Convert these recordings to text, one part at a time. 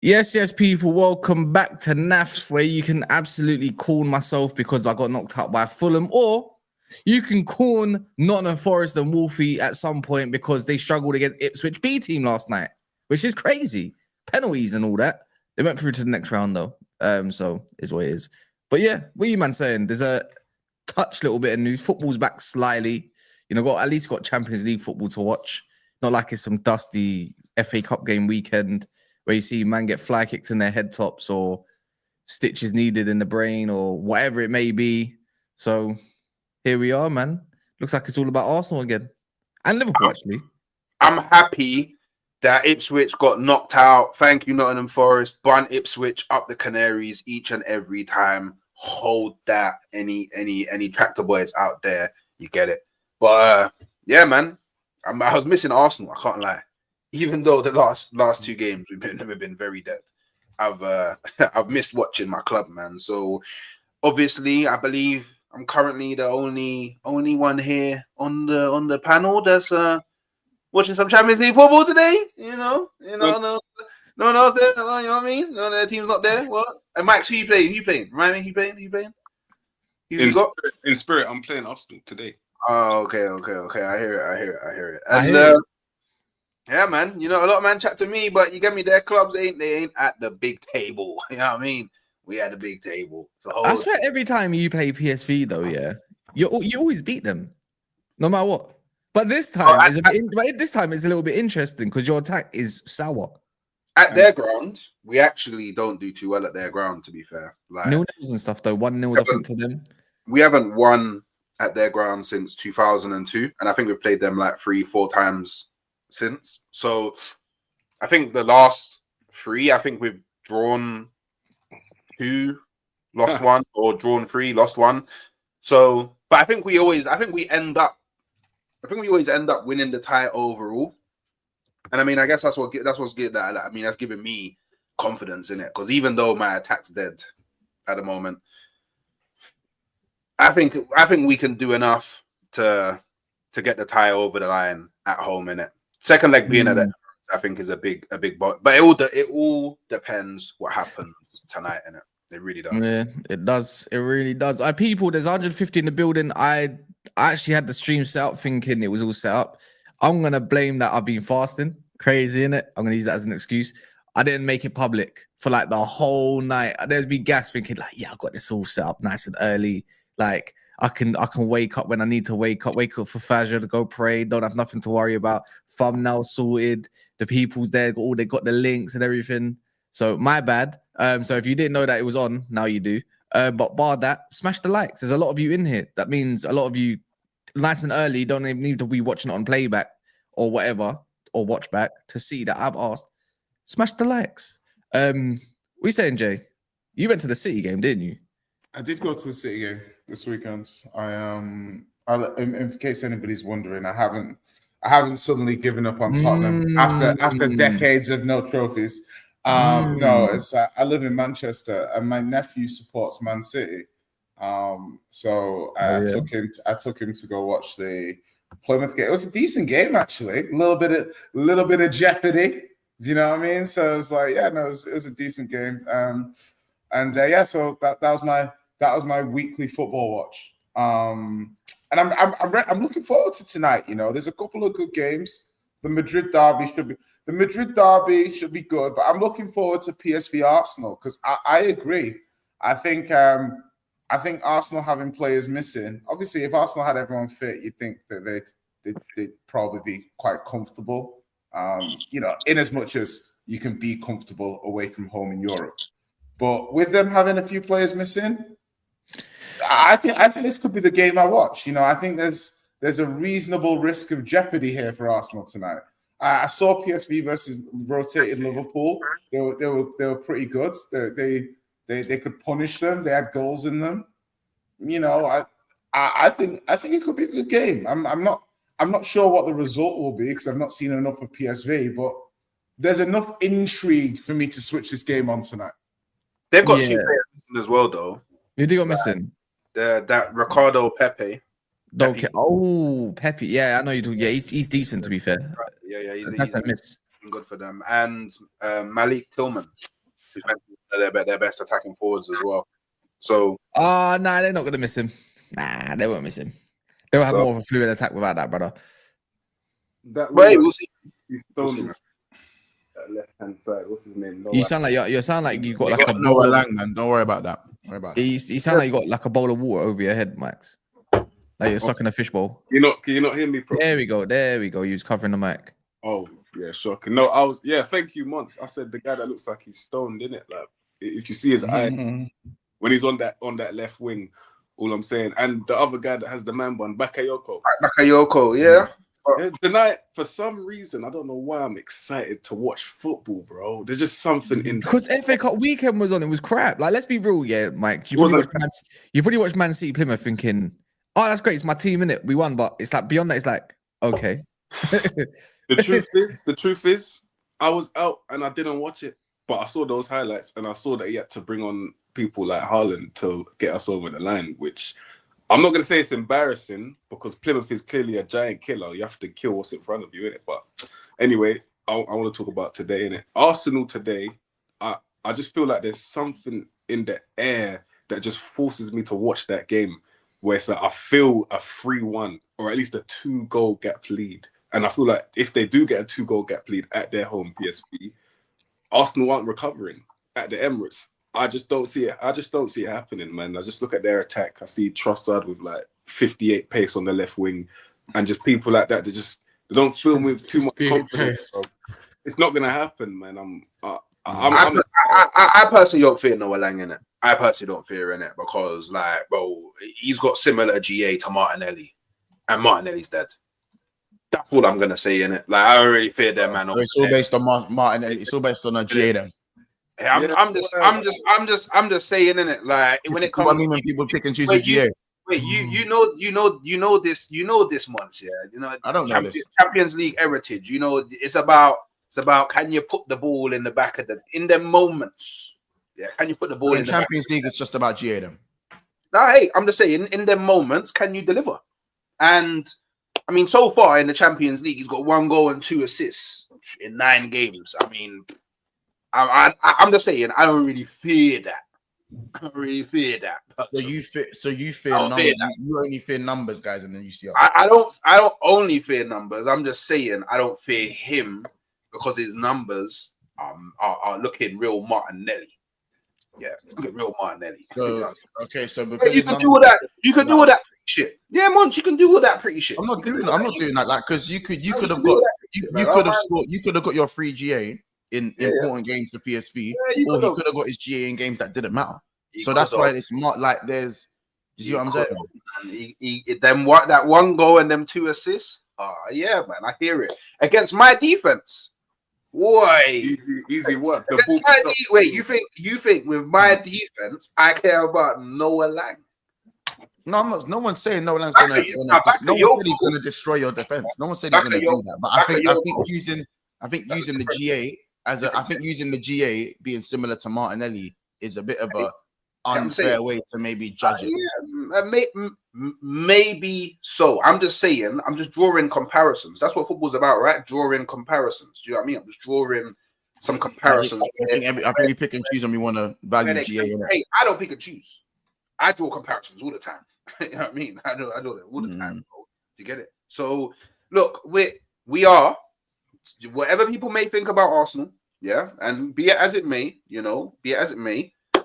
Yes, people. Welcome back to NAF, where you can absolutely corn myself because I got knocked out by Fulham, or you can corn Nottingham Forest and Wolfie at some point because they struggled against Ipswich B team last night, which is crazy. Penalties and all that. They went through to the next round though. So is what it is. But yeah, what are you man saying? There's a little bit of news. Football's back slightly. At least got Champions League football to watch. Not like it's some dusty FA Cup game weekend where you see man get fly kicked in their head tops or stitches needed in the brain or whatever it may be. So here we are, man. Looks like it's all about Arsenal again. And Liverpool, actually. I'm happy that Ipswich got knocked out. Thank you, Nottingham Forest. Bun Ipswich up the Canaries each and every time. Hold that. Any tractor boys out there, you get it. But yeah, man, I was missing Arsenal. I can't lie. Even though the last two games we've been very dead, I've missed watching my club, man. So obviously, I believe I'm currently the only one here on the panel that's watching some Champions League football today. No one else there. You know what I mean? None of their team's not there. What? And Max, who you playing? Remind me, who you playing? In spirit, I'm playing Arsenal today. Oh, okay. I hear it. And yeah, man. A lot of man chat to me, but you get me. Their clubs ain't at the big table. You know what I mean? We at the big table. So I swear, every time you play PSV, though, yeah, you always beat them, no matter what. But this time, it's a little bit interesting because your attack is sour. At their ground, we actually don't do too well at their ground. To be fair, like 0-0 and stuff, though 1-0, I think, to them. We haven't won at their ground since 2002, and I think we've played them like 3-4 times since. So I think the last 3, I think we've drawn 2, lost 1, or drawn 3, lost 1. So, but I think we always end up winning the tie overall. And I mean, I guess that's what's good. That's giving me confidence in it, because even though my attack's dead at the moment, I think we can do enough to get the tie over the line at home, in it. Second leg being at it, I think is a big but it all depends what happens tonight, innit? It really does. Yeah, it does. It really does. People, there's 150 in the building. I actually had the stream set up thinking it was all set up. I'm gonna blame that I've been fasting. Crazy, innit? I'm gonna use that as an excuse. I didn't make it public for like the whole night. There's been gas thinking like, yeah, I got this all set up nice and early. Like I can wake up when I need to wake up for Fajr to go pray. Don't have nothing to worry about. Thumbnail sorted. The people's there. They got the links and everything. So my bad. So if you didn't know that it was on, now you do. But bar that, smash the likes. There's a lot of you in here. That means a lot of you nice and early don't even need to be watching it on playback or whatever, or watch back to see that I've asked. Smash the likes. We saying, Jay? You went to the City game, didn't you? I did go to the City game this weekend. In case anybody's wondering, I haven't suddenly given up on Tottenham after decades of no trophies. No, it's I live in Manchester and my nephew supports Man City. So I took him to go watch the Plymouth game. It was a decent game, actually. A little bit of jeopardy. Do you know what I mean? So it was like, yeah, no, it was a decent game. So that was my weekly football watch. And I'm looking forward to tonight. There's a couple of good games. The Madrid derby should be good, but I'm looking forward to PSV Arsenal because I agree. I think Arsenal having players missing. Obviously, if Arsenal had everyone fit, you'd think that they'd probably be quite comfortable. In as much as you can be comfortable away from home in Europe. But with them having a few players missing, I think this could be the game I watch. I think there's a reasonable risk of jeopardy here for Arsenal tonight. I saw PSV versus rotated Liverpool. They were pretty good. They could punish them. They had goals in them. I think it could be a good game. I'm not sure what the result will be because I've not seen enough of PSV, but there's enough intrigue for me to switch this game on tonight. They've got 2 players missing as well, though. Who do you got missing? That Ricardo Pepe. Okay. Oh, Pepe. Yeah, I know you do. Yeah, he's decent, to be fair. Yeah, that's a miss. Good for them. And Malik Tillman. their best attacking forwards as well. So, nah, they're not gonna miss him. Nah, they won't miss him. They'll have more of a fluid attack without that, brother. That we'll see. He's We'll stoned see, that left-hand side. What's his name? You sound like you sound like you got like a Noah bowl. Lang, man. Don't worry about that. Don't worry about that. You sound like you got like a bowl of water over your head, Max. Like you're stuck in a fishbowl. Can you not hear me properly? There we go. You was covering the mic. Oh, yeah, shocking. No, thank you, Monts. I said the guy that looks like he's stoned, innit? Like, if you see his eye when he's on that left wing, all I'm saying. And the other guy that has the man bun, Bakayoko. Yeah. Tonight, for some reason, I don't know why I'm excited to watch football, bro. There's just something in because FA Cup weekend was on. It was crap. Like, let's be real, yeah, Mike. You probably watched Man City Plymouth thinking, "Oh, that's great. It's my team, innit? We won." But it's like beyond that. It's like, okay. The truth is, I was out and I didn't watch it, but I saw those highlights and I saw that he had to bring on people like Haaland to get us over the line, which I'm not going to say it's embarrassing because Plymouth is clearly a giant killer. You have to kill what's in front of you, innit? But anyway, I want to talk about today, innit? Arsenal today, I just feel like there's something in the air that just forces me to watch that game where it's like I feel a 3-1 or at least a 2-goal gap lead. And I feel like if they do get a 2-goal gap lead at their home PSV, Arsenal aren't recovering at the Emirates. I just don't see it. I just don't see it happening, man. I just look at their attack. I see Trossard with like 58 pace on the left wing, and just people like that. They don't fill me with too much confidence. So it's not gonna happen, man. I personally don't fear Noah Lang in it. I personally don't fear in it because, like, bro, he's got similar GA to Martinelli, and Martinelli's dead. That's all I'm gonna say in it. Like, I don't really fear that man. So it's all based on Martinelli. It's all based on a GA then. Hey, I'm just saying in it. Like, when it comes, I mean, when people pick and choose a GA. Wait, you know this Monts, yeah. You know, I don't know this. Champions League heritage. You know, it's about can you put the ball in the back of in the moments. Yeah, can you put the ball in the Champions League? It's just about GA then. No, hey, I'm just saying, in them moments, can you deliver? And I mean, so far in the Champions League, he's got 1 goal and 2 assists in 9 games. I mean, I'm just saying, I don't really fear that. I don't really fear that. So you fear numbers. You only fear numbers, guys, and then you see. I don't only fear numbers. I'm just saying I don't fear him because his numbers are looking real Martinelli. Yeah, look at real Martinelli. So, okay, so because you can do all that. You can do all that shit. Yeah, Monts, you can do all that pretty shit. I'm not doing that. Like, because you could have got your free GA in important games to PSV, or he could have got his GA in games that didn't matter. So that's why it's not like there's. You see what I'm saying? Then what? That 1 goal and them 2 assists. Yeah, man, I hear it against my defense. Why? Easy work. Wait, you think with my defense I care about Noah Lang? No, I'm not. No one's saying Noah Lang's gonna. No one said he's gonna destroy your defense. No one said he's gonna do that. But I think using the GA using the GA being similar to Martinelli is a bit of a unfair way to maybe judge it. Yeah, maybe so. I'm just saying. I'm just drawing comparisons. That's what football's about, right? Drawing comparisons. Do you know what I mean? I'm just drawing some comparisons. I think we pick and choose when we want to value GA. Hey, I don't pick and choose. I draw comparisons all the time. You know what I mean? I do that all the time. Bro. You get it? So look, we are whatever people may think about Arsenal, yeah, and be it as it may,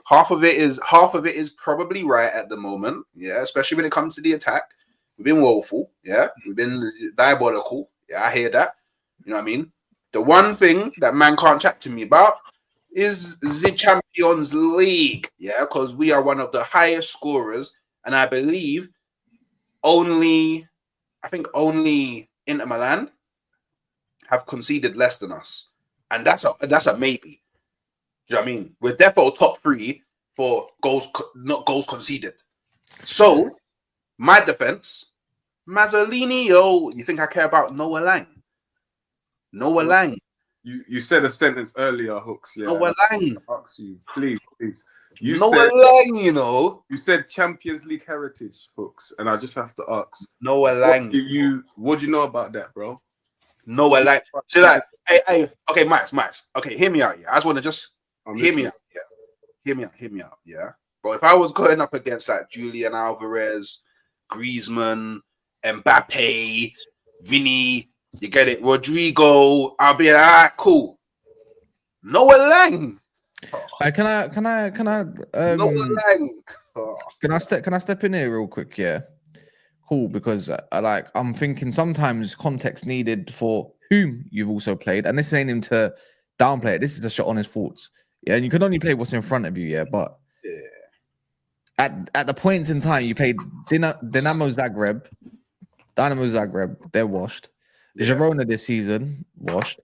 half of it is probably right at the moment, yeah, especially when it comes to the attack. We've been woeful, yeah, we've been diabolical, yeah, I hear that. You know what I mean? The one thing that man can't chat to me about is the Champions League, yeah, because we are one of the highest scorers, and I believe only Inter Milan have conceded less than us, and that's a maybe. Do you know what I mean? We're definitely top 3 for goals, not goals conceded. So my defense, Mazzolini, you think I care about Noah Lang? Noah Lang. You said a sentence earlier, Hooks. Yeah. Noah Lang. Ask you, please. Noah Lang, You said Champions League heritage, Hooks, and I just have to ask. Noah Lang. What do you know about that, bro? Noah Lang. So like, hey, okay, Max. Okay, hear me out. Yeah, I just want to hear me out. hear me out. Yeah, but if I was going up against like Julian Alvarez, Griezmann, Mbappe, Vinny, you get it, Rodrigo, I'll be like, cool. Noah Lang. Can I Noah Lang. can I step in here real quick? Yeah, cool. Because I'm thinking sometimes context needed for whom you've also played, and this ain't him to downplay it. This is a shot on his thoughts. Yeah, and you can only play what's in front of you. Yeah, but at the points in time you played Dynamo Zagreb, they're washed. Girona this season washed.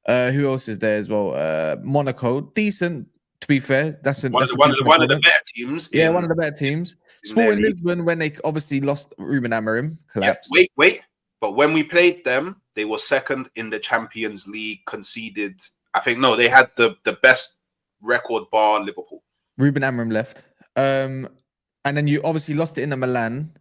Who else is there as well? Monaco, decent to be fair. That's one of the better teams. Yeah, one of the better teams. Sporting Lisbon, when they obviously lost Ruben Amorim, collapsed. Yeah, wait. But when we played them, they were second in the Champions League. Conceded, I think they had the best record bar Liverpool. Ruben Amorim left, and then you obviously lost it in the Milan.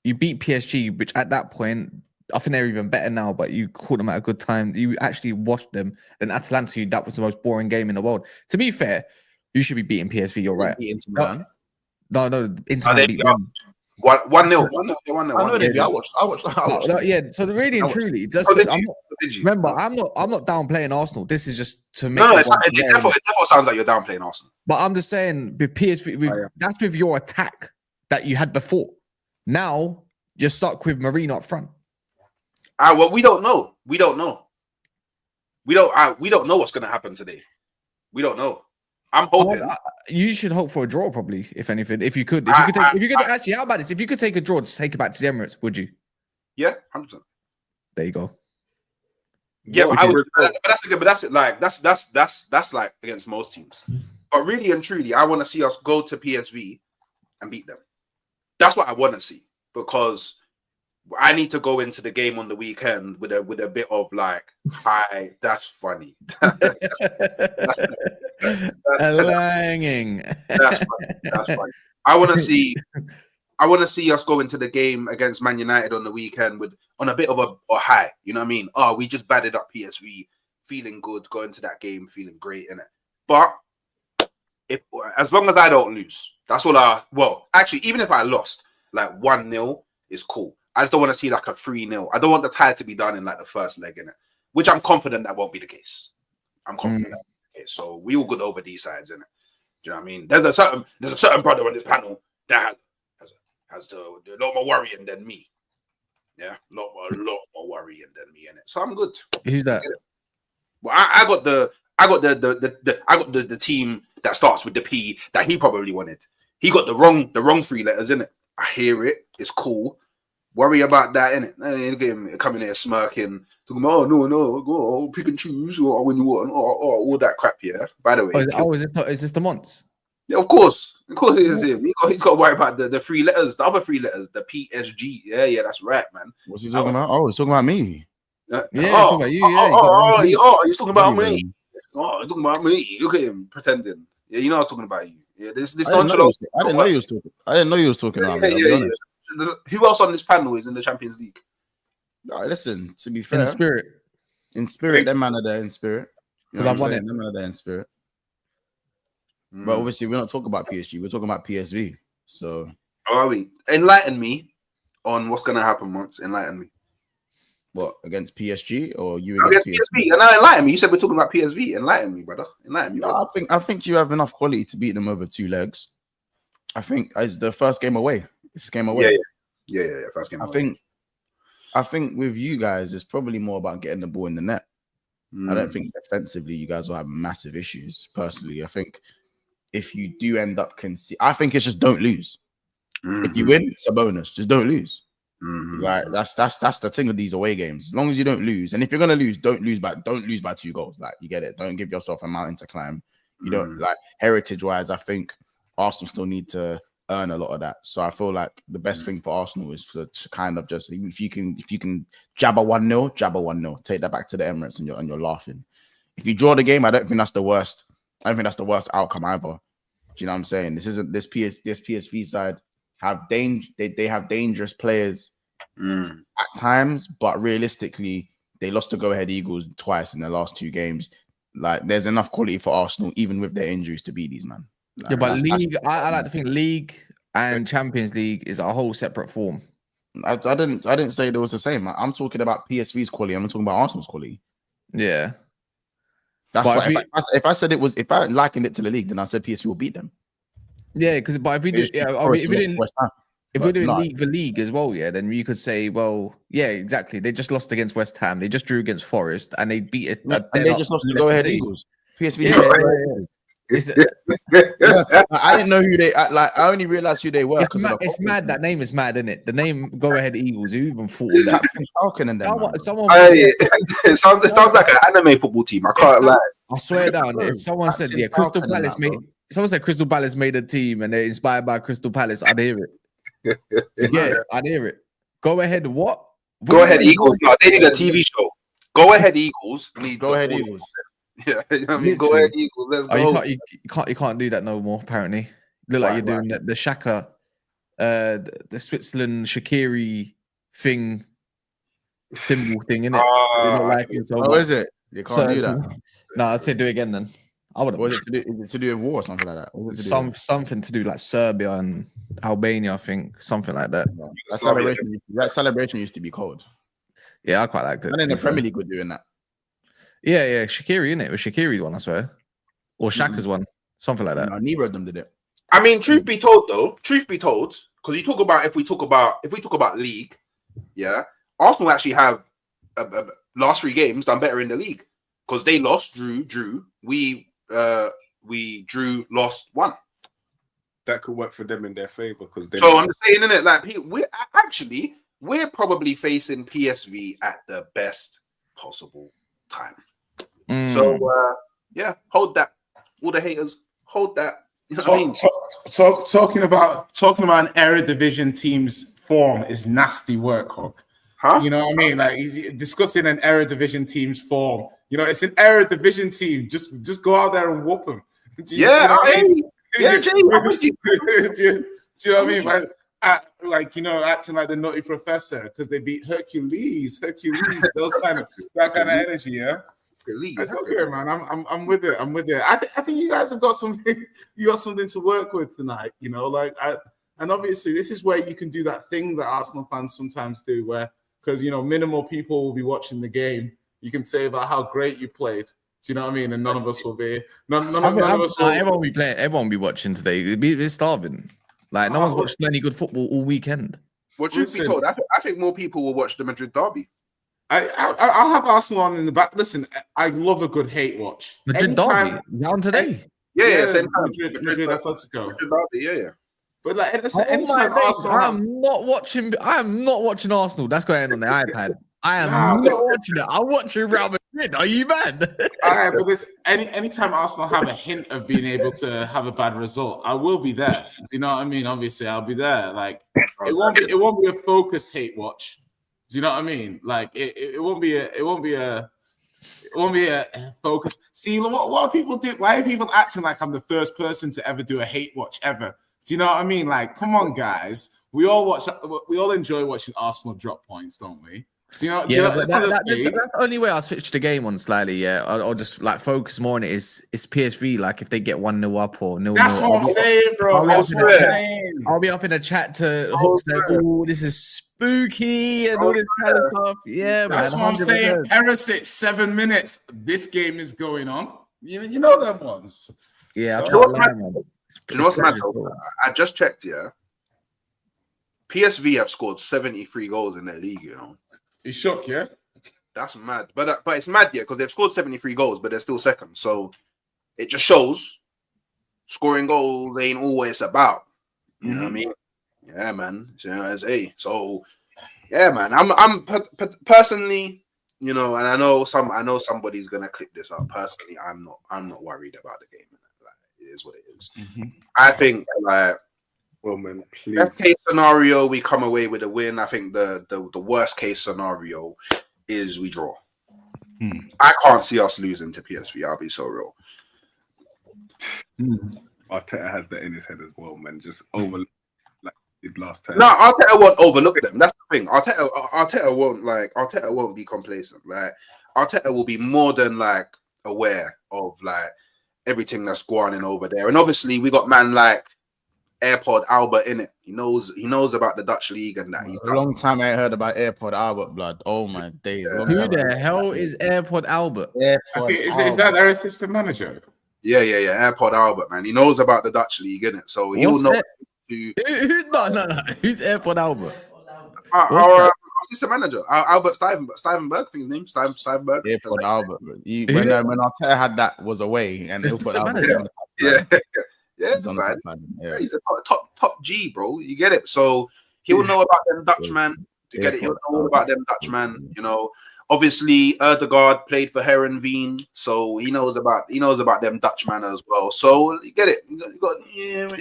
You beat PSG, which at that point, I think they're even better now, but you caught them at a good time. You actually washed them. Then Atalanta, that was the most boring game in the world. To be fair, you should be beating PSV. You're right. No, Inter Milan beat them. 1-0. 1-0. I know they did. I watched. Yeah. So really and truly, remember, I'm not downplaying Arsenal. This is just to make. No, it definitely sounds like you're downplaying Arsenal. But I'm just saying, with PSV, that's with your attack that you had before. Now you're stuck with Marino up front. Well, we don't know. We don't know what's going to happen today. We don't know. I'm hoping. You should hope for a draw, probably, if anything. If you could actually, how about this? If you could take a draw to take it back to the Emirates, would you? Yeah, 100%. There you go. Yeah, but I would. But that's like against most teams. But really and truly, I want to see us go to PSV and beat them. That's what I want to see, because I need to go into the game on the weekend with a bit of like, hi, that's funny. That's funny. I want to see us go into the game against Man United on the weekend on a bit of a high. You know what I mean? Oh, we just batted up PSV, feeling good, going to that game, feeling great in it. But as long as I don't lose, that's all actually, even if I lost, like 1-0 is cool. I just don't want to see like a 3-0. I don't want the tie to be done in like the first leg in it, which I'm confident that won't be the case. I'm confident that won't be the case. So we will go over these sides in it. Do you know what I mean? There's a certain brother on this panel that has a lot more worrying than me. Yeah, a lot more worrying than me in it. So I'm good. Who's that? Well, I got the team that starts with the P that he probably wanted. He got the wrong 3 letters in it. I hear it. It's cool. Worry about that, innit? And him coming here smirking, talking about, no, go pick and choose, or when you want, all that crap. Yeah. By the way, is this the Monts? Yeah, of course it is him. He's got to worry about the 3 letters, the other 3 letters, the PSG. Yeah, that's right, man. What's he talking about? Oh, he's talking about me. He's talking about you. He's talking about me. Oh, he's talking about me. Look at him pretending. Yeah, I was talking about you. Yeah, this nonchalant. I didn't know you was talking about me. Yeah. Who else on this panel is in the Champions League? Listen, to be fair, in spirit, them man are there in spirit. Because I've won it. Them man are there in spirit. But obviously, we're not talking about PSG. We're talking about PSV. So, are we? Enlighten me on what's going to happen, Monts. Enlighten me. What, against PSG or you against PSV? And now enlighten me. You said we're talking about PSV. Enlighten me, brother. Enlighten me. No, I think you have enough quality to beat them over 2 legs. I think it's the first game away. It's game away. Yeah. First game away. I think with you guys, it's probably more about getting the ball in the net. I don't think defensively you guys will have massive issues. Personally, I think if you do end up I think it's just don't lose. If you win, it's a bonus. Just don't lose. Like that's the thing with these away games. As long as you don't lose, and if you're gonna lose, don't lose by 2 goals. Like, you get it. Don't give yourself a mountain to climb. You don't, like, heritage wise, I think Arsenal still need to earn a lot of that. So I feel like the best thing for Arsenal is to kind of just, if you can jab a 1-0, take that back to the Emirates and you're laughing. If you draw the game, I don't think that's the worst. I don't think that's the worst outcome either. Do you know what I'm saying? This PSV side they have dangerous players at times, but realistically, they lost to go-ahead Eagles twice in the last 2 games. Like, there's enough quality for Arsenal, even with their injuries, to beat these, man. Yeah, but league, I like to think league and Champions League is a whole separate form. I didn't say it was the same. I'm talking about PSV's quality. I'm not talking about Arsenal's quality. Yeah. That's But why if I said it was, if I likened it to the league, then I said PSV will beat them. Yeah, because if we do, yeah, I mean, if we're doing league for league as well, yeah, then you could say, well, yeah, exactly. They just lost against West Ham. They just drew against Forest, and they beat it. And they just lost to Go Ahead Eagles. PSV. I didn't know who they like. I only realized who they were. It's mad. That name is mad, isn't it? The name Go Ahead Eagles. Who even thought of that? Captain Falcon and them. Someone. It sounds like an anime football team. I can't lie. I swear down. If someone said, yeah, Crystal Palace made. Someone said Crystal Palace made a team and they're inspired by Crystal Palace. I'd hear it. Yeah, I'd hear it. Go Ahead. What? Go Ahead Eagles. No, they need a TV show. Go Ahead Eagles. Go Ahead Eagles. Yeah, I mean, Go Ahead Eagles. Let's go. You can't do that no more. Apparently, look like you're doing the Shaka, the Switzerland Shaqiri thing, symbol thing, innit? Is it? You can't do that. No, I'd say do it again then. I would. Was it to do with war or something like that? Something to do like Serbia and Albania, I think, something like that. No, that celebration used to be cold. Yeah, I quite liked it. And then the Premier League were doing that. Yeah, Shaqiri, innit? It was Shaqiri's one, I swear, or Shaka's one, something like that. No, neither of them did it. I mean, truth be told, because you talk about if we talk about league, yeah, Arsenal actually have last 3 games done better in the league because they lost, drew. We drew, lost, won. That could work for them in their favor because. So I'm saying, innit, like we're probably facing PSV at the best possible time. So yeah, hold that. All the haters, hold that. You know what I mean? Talking about an Eredivisie team's form is nasty work, Hawk. Huh? You know what I mean? Like discussing an Eredivisie team's form. You know, it's an Eredivisie team. Just go out there and whoop them. Do you know what I mean? Yeah, Jay. Do you know what I mean? Like, you know, acting like the nutty professor because they beat Hercules, that kind of energy, yeah. That's okay, man. I'm with it. I think you guys have got something. You got something to work with tonight. You know, and obviously this is where you can do that thing that Arsenal fans sometimes do, where because you know minimal people will be watching the game. You can say about how great you played. Do you know what I mean? And none of us will be. None of us will. Everyone will be playing. Everyone will be watching today. We're starving. Like no one's watched any good football all weekend. Well, truth be told, I think more people will watch the Madrid derby. I'll have Arsenal on in the back. Listen, I love a good hate watch. Madrid derby on today. Yeah, same time. Madrid Atletico. Madrid derby, yeah. But like, anytime Arsenal, I am not watching Arsenal. That's going on the iPad. I am not watching it. I'm watching Real Madrid. Are you mad? All right, but anytime Arsenal have a hint of being able to have a bad result, I will be there. Do you know what I mean? Obviously, I'll be there. Like it won't be a focused hate watch. Do you know what I mean? Like it won't be a focus. See, what people do? Why are people acting like I'm the first person to ever do a hate watch ever? Do you know what I mean? Like, come on, guys. We all enjoy watching Arsenal drop points, don't we? Do you know? That's the only way I'll switch the game on slightly. Yeah, I'll just like focus more on it. Is PSV like if they get 1-0 up or 0-0? That's what I'm saying, bro. I'll be up in a chat to Hawks like, oh, this is spooky and all this kind of stuff. Yeah, that's man, what I'm saying. Perisic, 7 minutes. This game is going on. You know them ones. Yeah, do you know what's mad though? I just checked. Yeah, PSV have scored 73 goals in their league. You know. You shook, yeah? That's mad. But it's mad, yeah, because they've scored 73 goals, but they're still second. So it just shows scoring goals ain't always about. You know what I mean? Yeah, man. You know, it's A. So yeah, man. I'm personally, you know, and I know somebody's gonna clip this up. Personally, I'm not worried about the game. Like, it is what it is. I think like. Well, man, please. Best case scenario, we come away with a win. I think the worst case scenario is we draw. I can't see us losing to PSV. I'll be so real. Arteta has that in his head as well, man. Just over like did last time. No, Arteta won't overlook them. That's the thing. Arteta won't be complacent. Like Arteta will be more than like aware of like everything that's going on over there. And obviously, we got man like AirPod Albert in it. He knows about the Dutch league and that. He's A long time I ain't heard about AirPod Albert, blood. Oh my days. Yeah. Long Who time I the heard hell about is AirPod Albert? AirPod Is Albert. that their assistant manager? Yeah. AirPod Albert, man. He knows about the Dutch league, innit? So he'll What's know. that? No. Who's AirPod Albert? Our assistant manager, Albert Stuyvenberg, I think his name, Stuyvenberg. AirPod Albert. When Arteta had that was away and It's AirPod the Albert. manager. Yeah, on the man. top line, yeah. He's a top G, bro. You get it? So he'll know about them Dutchman. You get it? He'll know all about them Dutchman. You know, obviously Erdegaard played for Herenveen, so he knows about them Dutchman as well. So you get it?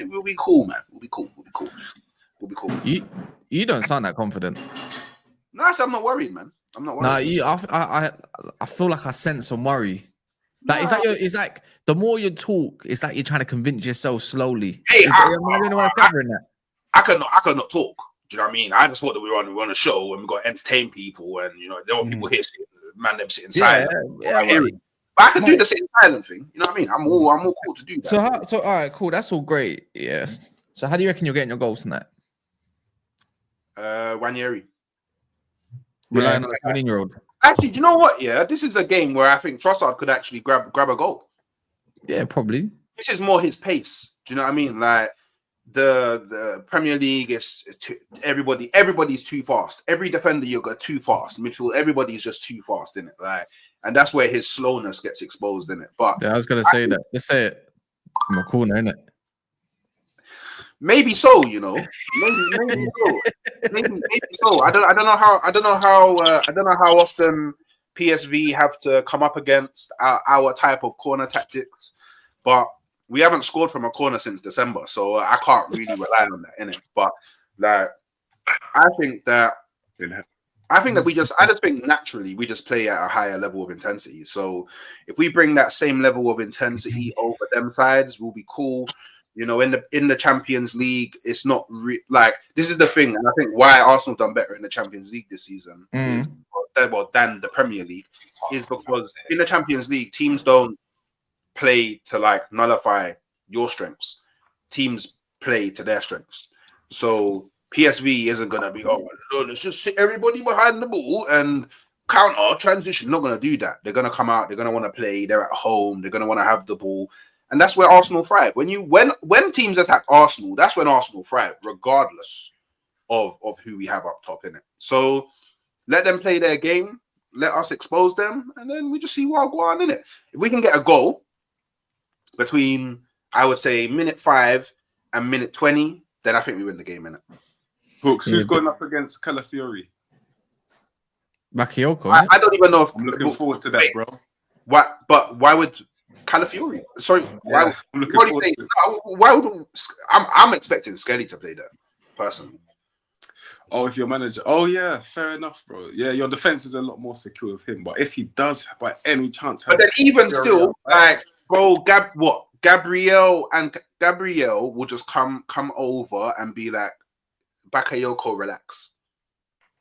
We'll be cool, man. We'll be cool. You don't sound that confident. No, I'm not worried, man. I'm not worried. I feel like I sense some worry. Like it's like the more you talk, it's like you're trying to convince yourself slowly. Hey, I could not talk. Do you know what I mean? I just thought that we were on a show and we got to entertain people, and you know there were people here sitting silent. But I can do the sitting silent thing. You know what I mean? I'm all cool to do that. So all right, cool. That's all great. Yes. So how do you reckon you're getting your goals tonight? Wanyeri. Relying on a 17-year-old. Actually, do you know what? Yeah, this is a game where I think Trossard could actually grab a goal. Yeah, probably. This is more his pace. Do you know what I mean? Like the Premier League is everybody's too fast. Every defender you got too fast. Midfield, everybody's just too fast in it. Like, and that's where his slowness gets exposed in it. But yeah, I was gonna say that. Let's say it. I'm a corner, innit? Maybe so, you know. Maybe so. Maybe so. I don't know how often PSV have to come up against our type of corner tactics, but we haven't scored from a corner since December, so I can't really rely on that, innit? But like, I think that I just think naturally we just play at a higher level of intensity. So if we bring that same level of intensity over them sides, we'll be cool. You know, in the Champions League, it's not like this is the thing, and I think why Arsenal done better in the Champions League this season is, than the Premier League, is because in the Champions League, teams don't play to like nullify your strengths. Teams play to their strengths. So PSV isn't gonna be let's just sit everybody behind the ball and counter transition. Not gonna do that. They're gonna come out. They're gonna want to play. They're at home. They're gonna want to have the ball. And that's where Arsenal thrive. When teams attack Arsenal, that's when Arsenal thrive, regardless of who we have up top in it. So let them play their game, let us expose them, and then we just see what go on in it. If we can get a goal between, I would say, minute 5 and minute 20, then I think we win the game in it. Hooks, who's going up against Calafiori? Bakayoko. I don't even know if I'm looking forward to that, bro. Why would Calafiori? Sorry, yeah, I'm expecting Skelly to play there, personally. Oh, if your manager, yeah, fair enough, bro. Yeah, your defense is a lot more secure with him. But if he does, by any chance, but then even still, like, bro, Gabriel will just come over and be like, Bakayoko, relax.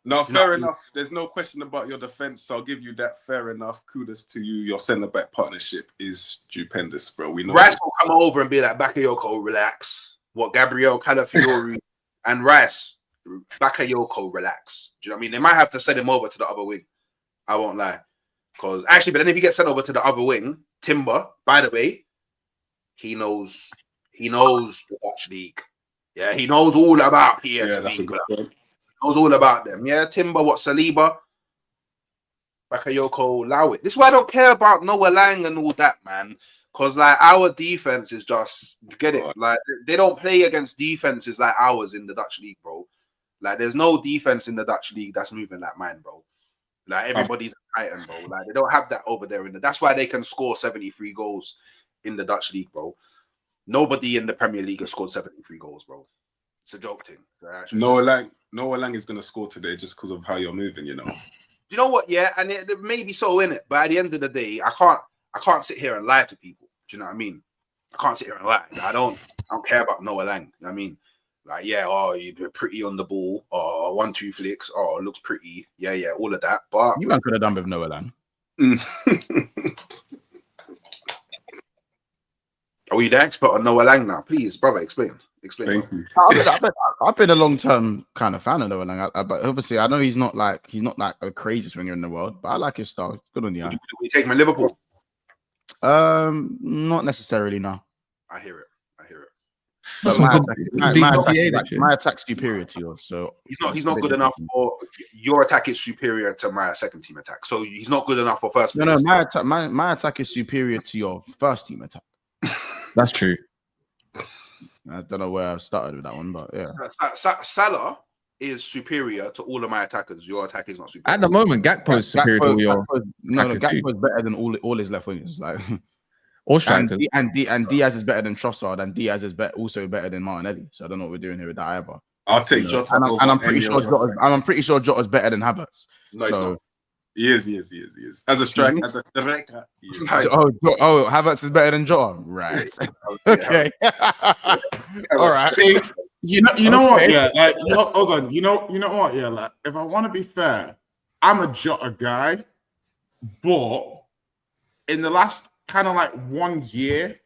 No, fair enough. There's no question about your defense, so I'll give you that. Fair enough. Kudos to you. Your centre-back partnership is stupendous, bro. We know Rice will come over and be like, Bakayoko, relax. What, Gabriel, Calafiori, and Rice, Bakayoko, relax. Do you know what I mean? They might have to send him over to the other wing. I won't lie. But then if he gets sent over to the other wing, Timber, by the way, he knows the Dutch league. Yeah, he knows all about PSV. Yeah, that's a good point. Knows all about them. Yeah, Timber, Saliba, Bakayoko, Lowit. This is why I don't care about Noah Lang and all that, man. Because like our defense is just, get it? Like they don't play against defenses like ours in the Dutch league, bro. Like there's no defense in the Dutch league that's moving like mine, bro. Like everybody's a Titan, bro. Like they don't have that over there that's why they can score 73 goals in the Dutch league, bro. Nobody in the Premier League has scored 73 goals, bro. It's a joke thing. Noah Lang is going to score today just because of how you're moving, you know. Do you know what? Yeah, and it may be so in it, but at the end of the day, I can't sit here and lie to people. Do you know what I mean? I can't sit here and lie. I don't care about Noah Lang. You know what I mean? Like, yeah, you're pretty on the ball, 1-2 flicks, it looks pretty. Yeah, all of that. But you man could have done with Noah Lang. Are we the expert on Noah Lang now? Please, brother, explain. Thank you. I've been a long-term kind of fan of Noah Lang, but obviously I know he's not like a crazy swinger in the world, but I like his style. It's good on the eye. We take him in Liverpool. Not necessarily. No. I hear it. But my attack's superior to yours, so he's not good enough for your attack is superior to my second team attack. So he's not good enough for first place. No, my attack is superior to your first team attack. That's true. I don't know where I started with that one, but yeah. Salah is superior to all of my attackers. Your attack is not superior. At the moment, Gakpo is superior to all your. Gakpo is better than all his left wingers. Like. Or strikers. And Diaz is better than Trossard, and Diaz is also better than Martinelli. So I don't know what we're doing here with that either. I'll take Jota. And I'm pretty sure Jota's better than Havertz. No, so, he's not. He is. As a striker, Havertz is better than Jota, right? Okay. All right. See, you know what? Yeah, like hold on. You know what? Yeah, like if I want to be fair, I'm a Jota guy, but in the last kind of like 1 year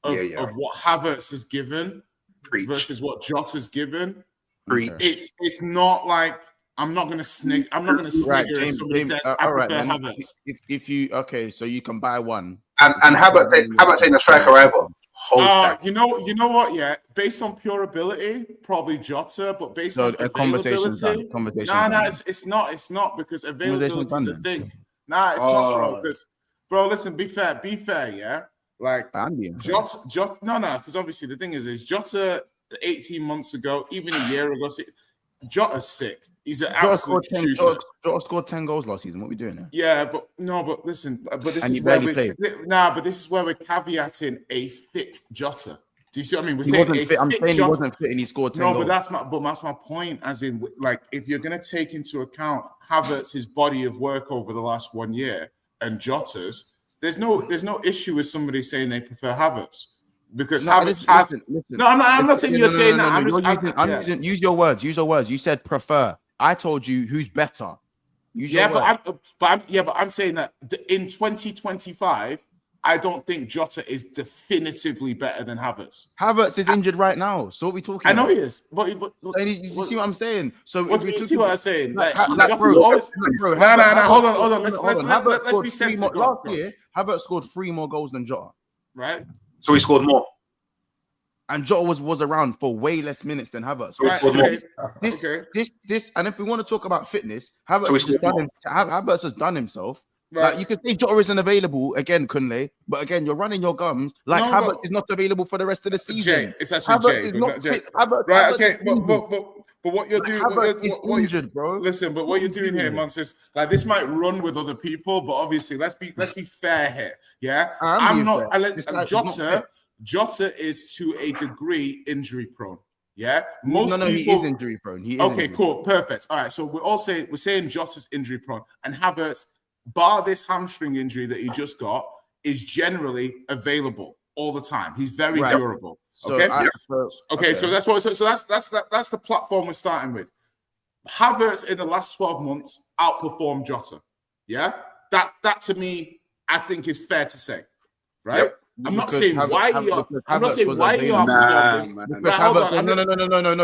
of what Havertz has given versus what Jota's given, it's not like I'm not going to snigger. I'm not going to snigger if somebody says I prefer Havertz. If you so you can buy one and Havertz ain't a striker either. You know what? Yeah, based on pure ability, probably Jota, but based on availability, it's not because availability is a thing. Nah, it's not, bro. Because bro, listen, be fair, yeah. Like Jota, no, because obviously the thing is Jota 18 months ago, even a year ago, Jota's sick. He's an absolute shooter. Jota scored 10 goals last season. What are we doing here? Yeah, but listen, but this is where this is where we're caveating a fit Jota. Do you see what I mean? He wasn't fit and he scored 10 goals. But that's my point. As in, like, if you're going to take into account Havertz's body of work over the last 1 year and Jota's, there's no issue with somebody saying they prefer Havertz. Because Havertz has. Listen. I'm not saying you're saying that. Use your words. You said prefer. I told you who's better. But I'm saying that in 2025, I don't think Jota is definitively better than Havertz. Havertz is injured right now. So what are we talking about? I know he is. But you see what I'm saying? So what do you see what I'm saying? Hold on. Let's be sensible. Last year, Havertz scored 3 more goals than Jota. Right? So he scored more. And Jota was around for way less minutes than Havertz. So This, and if we want to talk about fitness, Havertz has done himself. Right. Like you can say Jota isn't available again, Kunle, but again, you're running your gums like Havertz is not available for the rest of the season. Jay, it's actually Havertz is not fit. Right, okay, but what you're doing, Havertz is injured, bro. Listen, but what you're doing here, Monts, is like this might run with other people, but obviously, let's be fair here. Yeah, Jota is to a degree injury prone. Yeah, he is injury prone. Cool, perfect. All right, so we're saying Jota's injury prone, and Havertz, bar this hamstring injury that he just got, is generally available all the time. He's very durable. Okay, so that's the platform we're starting with. Havertz in the last 12 months outperformed Jota. Yeah, that to me, I think is fair to say, right? Yep. I'm not saying why you are. I'm not saying why you are. No.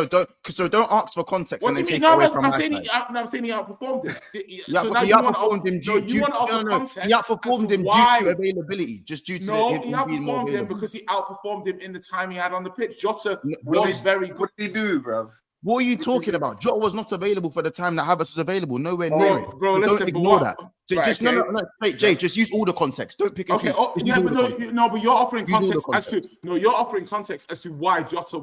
Don't ask for context. What do you mean? No, I'm saying he outperformed him. So now you want to context. He outperformed him due to availability, just due to he outperformed him because he outperformed him in the time he had on the pitch. Jota was very good. What did he do, bro? What are you talking about? Jota was not available for the time that Havertz was available. Nowhere near it. Bro, listen, don't ignore that. Wait, Jay, just use all the context. Don't pick and choose. But you're offering context as to why Jota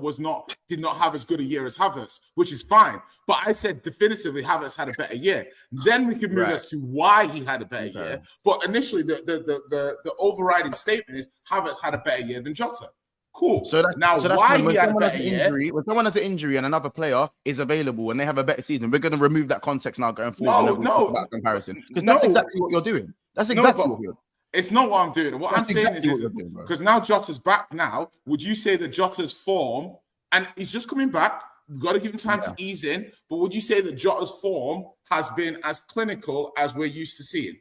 did not have as good a year as Havertz, which is fine. But I said definitively Havertz had a better year. Then we can move as to why he had a better year. But initially, the overriding statement is Havertz had a better year than Jota. Cool. Why he had a better year? When someone has an injury and another player is available and they have a better season, we're going to remove that context now going forward. That comparison, because that's exactly what you're doing. That's exactly what you're doing. It's not what I'm doing. What I'm saying is because now Jota's back. Now, would you say that Jota's form, and he's just coming back? We've got to give him time to ease in. But would you say that Jota's form has been as clinical as we're used to seeing?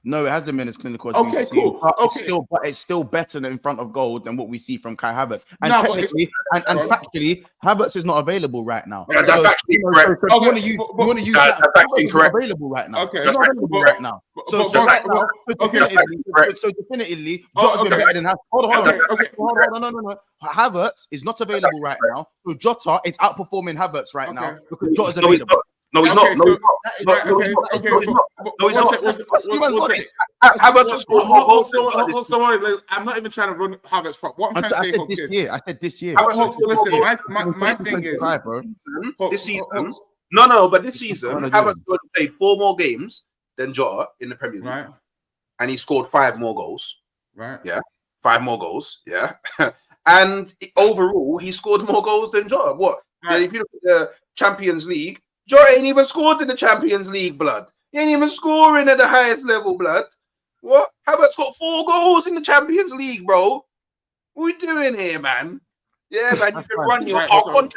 No, it hasn't been as clinical as we Okay, used to see. cool. But Okay. it's still better than in front of goal than what we see from Kai Havertz. And No, but technically, and factually, Havertz is not available right now. That's So, actually you know, correct. so if you want to use That's that, actually Havertz is correct. not available right now. Okay. He's not available right now. So definitively, Jota's been better than Havertz. Hold on. No. Havertz is not available right now. So Jota is outperforming Havertz right now because Jota's available. No, he's not. No, he's not. Havertz was scored more goals. I'm not even trying to run Havertz. What I'm trying to say, folks, is I said this year. Listen, my thing is this season. No, but this season, Havertz played 4 more games than Jota in the Premier League, right, and he scored 5 more goals. Right. Yeah, 5 more goals. Yeah, and overall, he scored more goals than Jota. What? Right. If you look at the Champions League, Jota ain't even scored in the Champions League, blood. He ain't even scoring at the highest level, blood. What? Havertz got 4 goals in the Champions League, bro. What are we doing here, man? Yeah, man, you can run your contract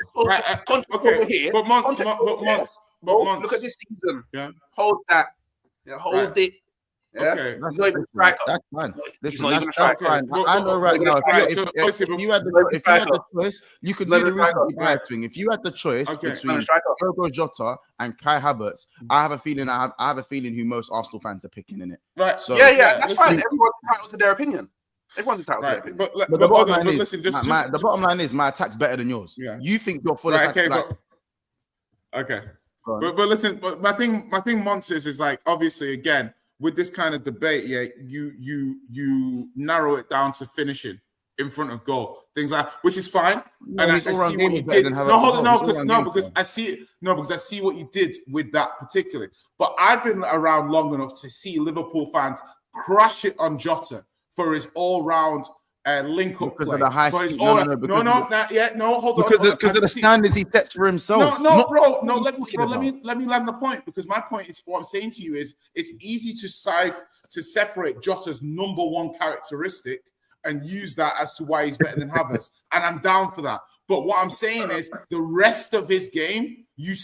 over here. But Monts, look at this season. Yeah. Hold that. Yeah, hold it. Yeah. Okay. He's not even a striker. That's fine. Listen, not even that's a striker. fine. I know right now. If you had the choice, you could do the recency bias thing. If you had the choice between Diogo Jota and Kai Havertz, I have a feeling who most Arsenal fans are picking in it. Right. So yeah, that's fine. Everyone's entitled to their opinion. Everyone's entitled to their opinion. But the bottom line is my attack's better than yours. Yeah. You think your full attack? Okay. But listen, but my thing, Monts, is like, obviously, again, with this kind of debate, yeah, you narrow it down to finishing in front of goal, things like, which is fine. And I see what you did. Because I see what you did with that particularly. But I've been around long enough to see Liverpool fans crash it on Jota for his all-round link-up play. Because of the high Hold on. Because of the standards he sets for himself. Let me land the point, because my point is, what I'm saying to you is, it's easy to separate Jota's number one characteristic and use that as to why he's better than Havertz, and I'm down for that. But what I'm saying is, the rest of his game, you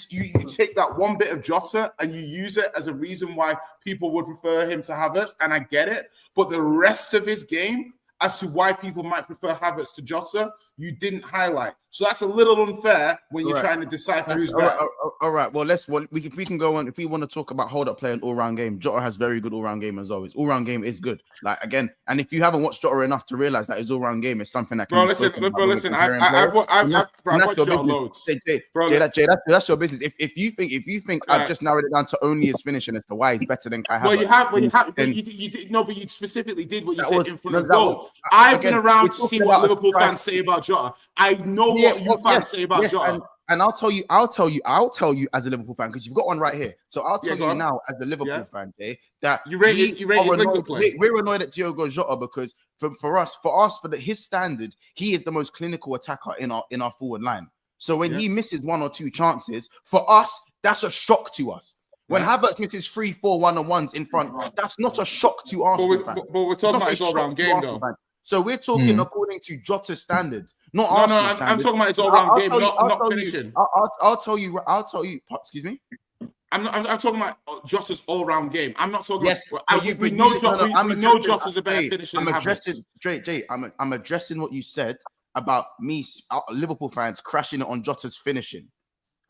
take that one bit of Jota and you use it as a reason why people would prefer him to Havertz, and I get it. But the rest of his game, as to why people might prefer Havertz to Jota, you didn't highlight. So that's a little unfair when you're trying to decipher who's better. All right. Well, we can go on. If we want to talk about hold up play and all round game, Jota has very good all round game as always. All round game is good. Like, again, and if you haven't watched Jota enough to realize that his all round game is something that can. Listen. I've watched Jota loads. Jay, that's your business. If you think I've just narrowed it down to only his finishing as to why he's better than Kai Havertz. But you specifically did what you said in front of goal. I've been around to see what Liverpool fans say about Jota. I know what you fans say about Jota. And I'll tell you as a Liverpool fan, because you've got one right here. So I'll tell you now as a Liverpool fan, Jay, that we're annoyed at Diogo Jota because for his standard, he is the most clinical attacker in our forward line. So when he misses 1 or 2 chances, for us, that's a shock to us. When Havertz misses 3-4 one-on-ones in front, that's not a shock to Arsenal fans. But we're talking about his all-round game, though. So we're talking according to Jota's standard, not Arsenal standard. I'm talking about his all-round game, not finishing. I'll tell you. Excuse me. I'm talking about Jota's all-round game. I'm not talking. Yes, we know Jota's a better finisher. I'm addressing what you said about me, Liverpool fans crashing it on Jota's finishing.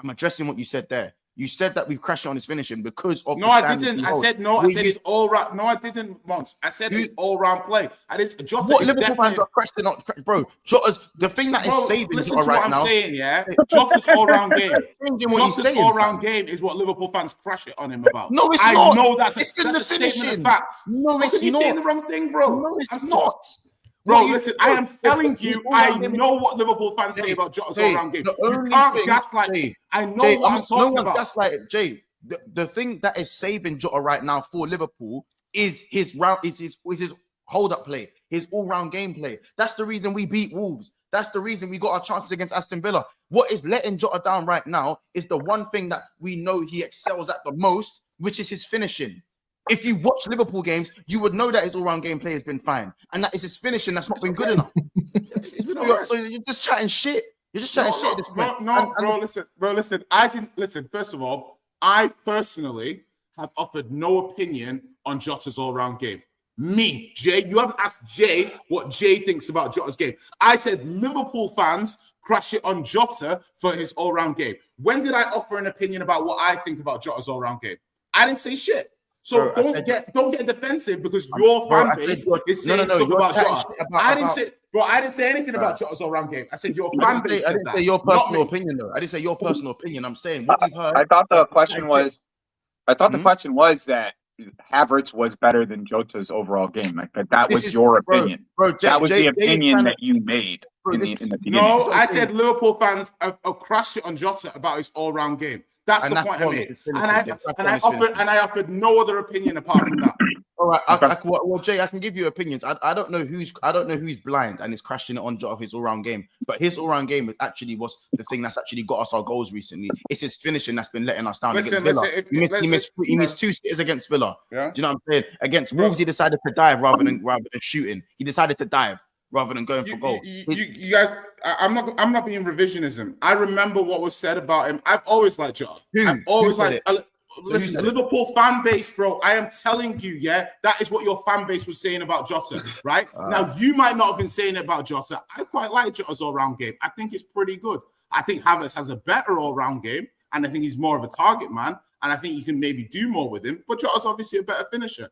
I'm addressing what you said there. You said that we've crashed on his finishing because of I didn't. I said it's all right. No, I didn't, Monts. I said it's all-round play. I didn't. Jota what Liverpool fans are crashing on, bro? Jota's the thing that is saving Jota right now. I'm saying, yeah. Jota's all-round game. Jota's all-round game is what Liverpool fans crash it on him about. No, it's not. I know that's a statement of facts. No, it's not. You're saying the wrong thing, bro. No, it's not. Bro, listen, I am telling you, I know what Liverpool fans say about Jota's all-round game. You can't gaslight me. I know what I'm talking about. No one's gaslighted, Jay. The thing that is saving Jota right now for Liverpool is his hold-up play, his all-round gameplay. That's the reason we beat Wolves. That's the reason we got our chances against Aston Villa. What is letting Jota down right now is the one thing that we know he excels at the most, which is his finishing. If you watch Liverpool games, you would know that his all-round gameplay has been fine, and that is his finishing that's not been good enough. So you're just chatting shit. You're just chatting shit at this point. Bro, listen. I didn't listen. First of all, I personally have offered no opinion on Jota's all-round game? Me, Jay. You haven't asked Jay what Jay thinks about Jota's game. I said Liverpool fans crash it on Jota for his all-round game. When did I offer an opinion about what I think about Jota's all-round game? I didn't say shit. So don't get defensive because your fan base is saying stuff about Jota. I didn't say anything about Jota's all-round game. I said your fan base said that. I didn't say your personal opinion though. I didn't say your personal opinion. I'm saying what you've heard. I thought the question was. I thought the question was that Havertz was better than Jota's overall game. Like that was your opinion. That was the opinion that you made in the beginning. No, I said Liverpool fans have crashed it on Jota about his all-round game. That's the point I made. And I offered no other opinion apart from that. All right, well, Jay, I can give you opinions. I don't know who's blind and is crashing it on Jota of his all-round game, but his all-round game was the thing that's actually got us our goals recently. It's his finishing that's been letting us down against Villa. He missed 2 sitters against Villa. Yeah. Do you know what I'm saying? Against Wolves, he decided to dive rather than shooting. He decided to dive rather than going for goal. You guys, I'm not being revisionism. I remember what was said about him. I've always liked Jota. I've always liked. Listen, Liverpool fan base, bro. I am telling you, yeah, that is what your fan base was saying about Jota, right? Now, you might not have been saying it about Jota. I quite like Jota's all-round game. I think it's pretty good. I think Havertz has a better all-round game, and I think he's more of a target man, and I think you can maybe do more with him. But Jota's obviously a better finisher.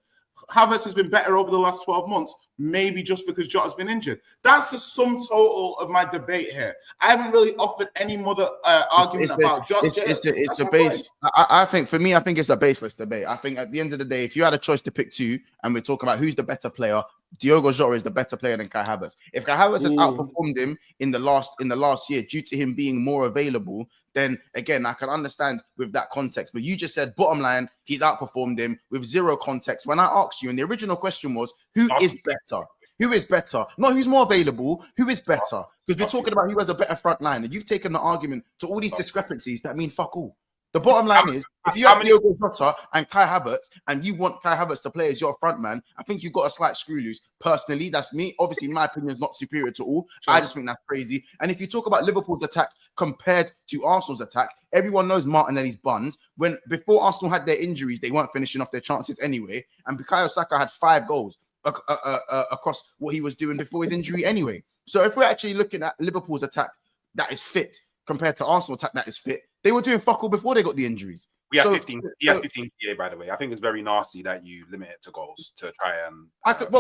Havertz has been better over the last 12 months, maybe just because Jota's been injured. That's the sum total of my debate here. I haven't really offered any other argument about Jota. It's a base. I think for me, I think it's a baseless debate. I think at the end of the day, if you had a choice to pick two, and we're talking about who's the better player, Diogo Jota is the better player than Kai Havertz. If Kai Havertz has outperformed him in the last year due to him being more available, then again, I can understand with that context. But you just said, bottom line, he's outperformed him with zero context. When I asked you, and the original question was, who is better? Who is better? Not who's more available, who is better? Because we're talking about who has a better front line. And you've taken the argument to all these discrepancies that mean fuck all. The bottom line is, if you have Diogo Jota and Kai Havertz, and you want Kai Havertz to play as your front man, I think you've got a slight screw loose. Personally, that's me. Obviously, my opinion is not superior to all. I just think that's crazy. And if you talk about Liverpool's attack compared to Arsenal's attack, everyone knows Martinelli's buns. When before Arsenal had their injuries, they weren't finishing off their chances anyway. And Bukayo Saka had 5 goals across what he was doing before his injury anyway. So if we're actually looking at Liverpool's attack that is fit compared to Arsenal attack that is fit, they were doing fuck all before they got the injuries. We have 15. He has 15 PA, by the way. I think it's very nasty that you limit it to goals to try and. I don't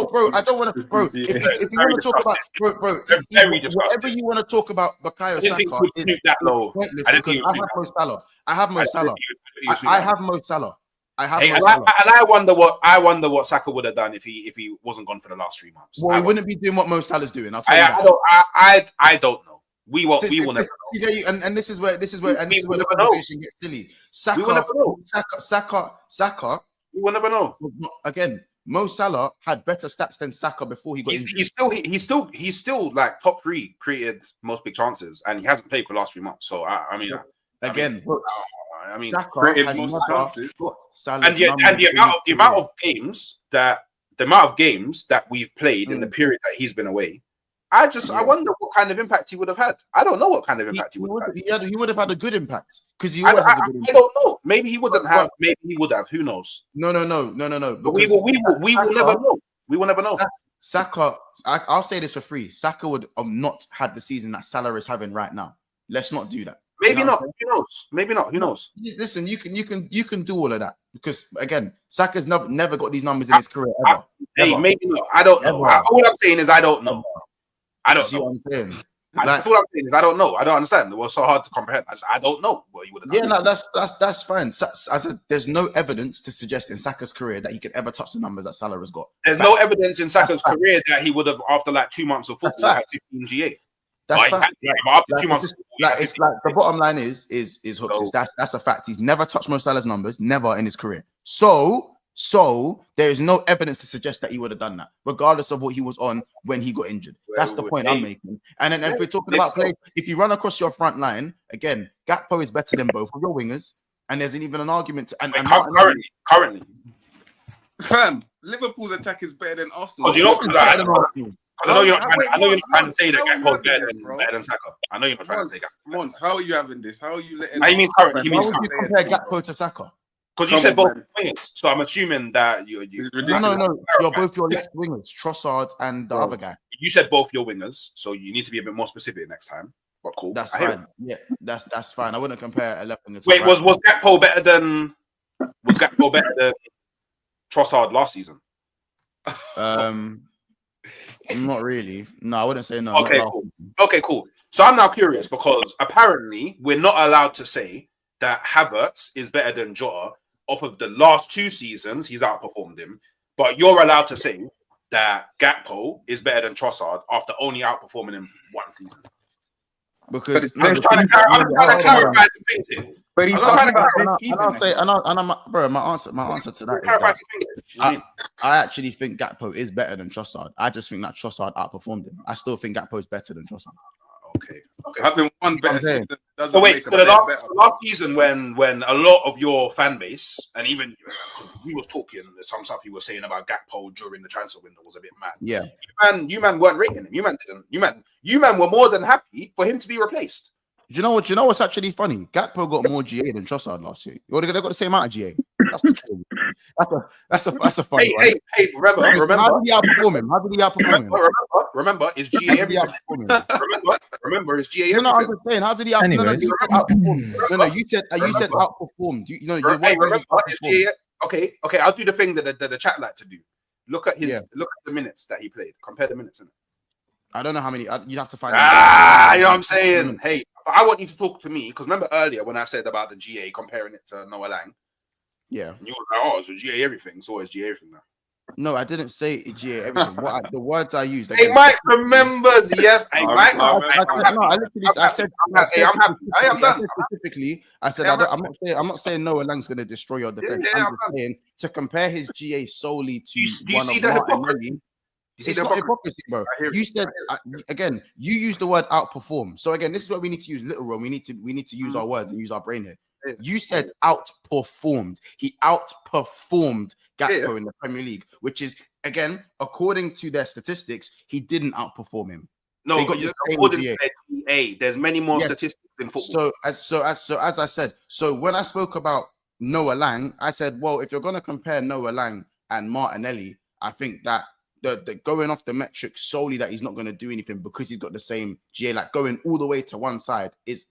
want to, bro. If you want to talk about, bro, whatever you want to talk about Bukayo Saka is that low. Pointless because I have Mo Salah. I have Mo Salah. And I wonder what Saka would have done if he wasn't gone for the last 3 months. Well, he wouldn't be doing what Mo Salah's doing. I don't know. We will never know. And this is where the conversation gets silly. Saka. We will never know. Again, Mo Salah had better stats than Saka before he got injured. He's still like top 3 created most big chances, and he hasn't played for the last 3 months. So I mean, Saka created most chances. And the amount of games that we've played in the period that he's been away. I wonder what kind of impact he would have had. I don't know what kind of impact he would have had. He would have had a good impact because he I don't know. Maybe he wouldn't have. Maybe he would have. Who knows? No. But we will never know. We will never know. Saka, I'll say this for free. Saka would have not had the season that Salah is having right now. Let's not do that. Maybe not. Who knows? Maybe not. Who knows? Listen, you can do all of that because again, Saka's never got these numbers in his career ever. Maybe not. I don't know. All I'm saying is I don't know. I don't know. What I'm saying. That's what I'm saying is I don't know. I don't understand. It was so hard to comprehend. I don't know what he would have done. Yeah, no, that's fine. I said there's no evidence to suggest in Saka's career that he could ever touch the numbers that Salah has got. There's no evidence in Saka's career that he would have, after like 2 months of football, had 15 GA. That's fact. After 2 months, it's like the bottom line is Hooks. That's a fact. He's never touched Mo Salah's numbers, never in his career. So there is no evidence to suggest that he would have done that, regardless of what he was on when he got injured. That's the point I'm making. And then if we're talking about play, if you run across your front line, again, Gakpo is better than both of your wingers, and there's even an argument. Currently, fam, Liverpool's attack is better than Arsenal. I know you're not trying to say that Gakpo's better than Saka. I know you're not trying to say Gakpo. Monts, how are you having this? How are you letting? He means currently. Why would you compare Gakpo to Saka? Because you said both wingers, so I'm assuming that you. No. You're both your left wingers, Trossard and the other guy. You said both your wingers, so you need to be a bit more specific next time. But cool, that's fine. Yeah, that's fine. I wouldn't compare a left winger. Wait, was Gakpo better than Trossard last season? Not really. No, I wouldn't say no. Okay, cool. So I'm now curious because apparently we're not allowed to say that Havertz is better than Jota off of the last 2 seasons. He's outperformed him, but you're allowed to say that Gakpo is better than Trossard after only outperforming him 1 season. Because I'm trying to clarify the things here. But he's talking about this season. Bro, my answer to that is that I actually think Gakpo is better than Trossard. I just think that Trossard outperformed him. I still think Gakpo is better than Trossard. Okay. Having one better season doesn't so wait, make so the last season when a lot of your fan base and even we was talking some stuff you were saying about Gakpo during the transfer window was a bit mad. Yeah. You man weren't rating him. You man were more than happy for him to be replaced. Do you know what? You know what's actually funny? Gakpo got more GA than Trossard last year. They got the same amount of GA. That's a funny one. Hey, remember? How did he outperform him? Remember, is GA everything? Remember, is GA everything? No, I'm just saying, how did he outperform? No, you said outperformed. Remember, is GA? Okay, I'll do the thing that the chat like to do. Look at the minutes that he played. Compare the minutes in it. I don't know how many. You'd have to find. You know what I'm saying? Hey, I want you to talk to me because remember earlier when I said about the GA comparing it to Noah Lang. Yeah. And you were like, oh, it's a GA everything. So it's GA everything now. No, I didn't say GA everything. The words I used. Hey, Mike remembers. Yes, hey, Mike. I'm happy. Specifically, I said I'm not saying Noah Lang's going to destroy your defense. I'm just saying to compare his GA solely to one of Martinelli. It's not hypocrisy, bro. You said again. You used the word outperform. So again, this is what we need to use literal. We need to use our words and use our brain here. You said outperformed. He outperformed Gakpo in the Premier League, which is again, according to their statistics, he didn't outperform him. No, according to their GA, there's many more statistics in football. So as I said, so when I spoke about Noah Lang, I said, well, if you're going to compare Noah Lang and Martinelli, I think that the going off the metrics solely that he's not going to do anything because he's got the same GA, like going all the way to one side it's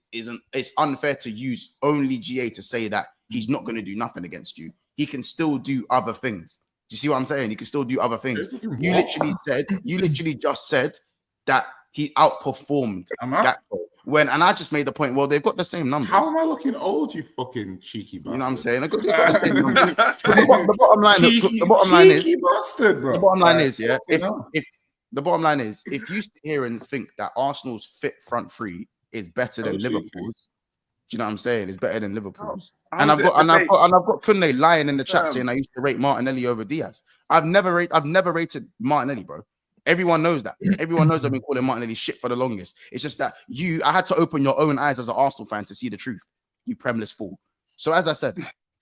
unfair to use only GA to say that he's not going to do nothing against you. He can still do other things. Do you see what I'm saying? He can still do other things. You literally just said that he outperformed Gakpo. And I just made the point, well, they've got the same numbers. How am I looking old, you fucking cheeky bastard? You know what I'm saying? They've got the same numbers. The bottom line is, bastard, bro. The bottom line is, yeah, if the bottom line is, if you sit here and think that Arsenal's fit front three is better than Liverpool's, do you know what I'm saying? It's better than Liverpool's. And I've got Kunle lying in the chat saying I used to rate Martinelli over Diaz. I've never rated Martinelli, bro. Everyone knows that. Everyone knows I've been calling Martinelli shit for the longest. It's just that I had to open your own eyes as an Arsenal fan to see the truth. You Premless fool. So as I said,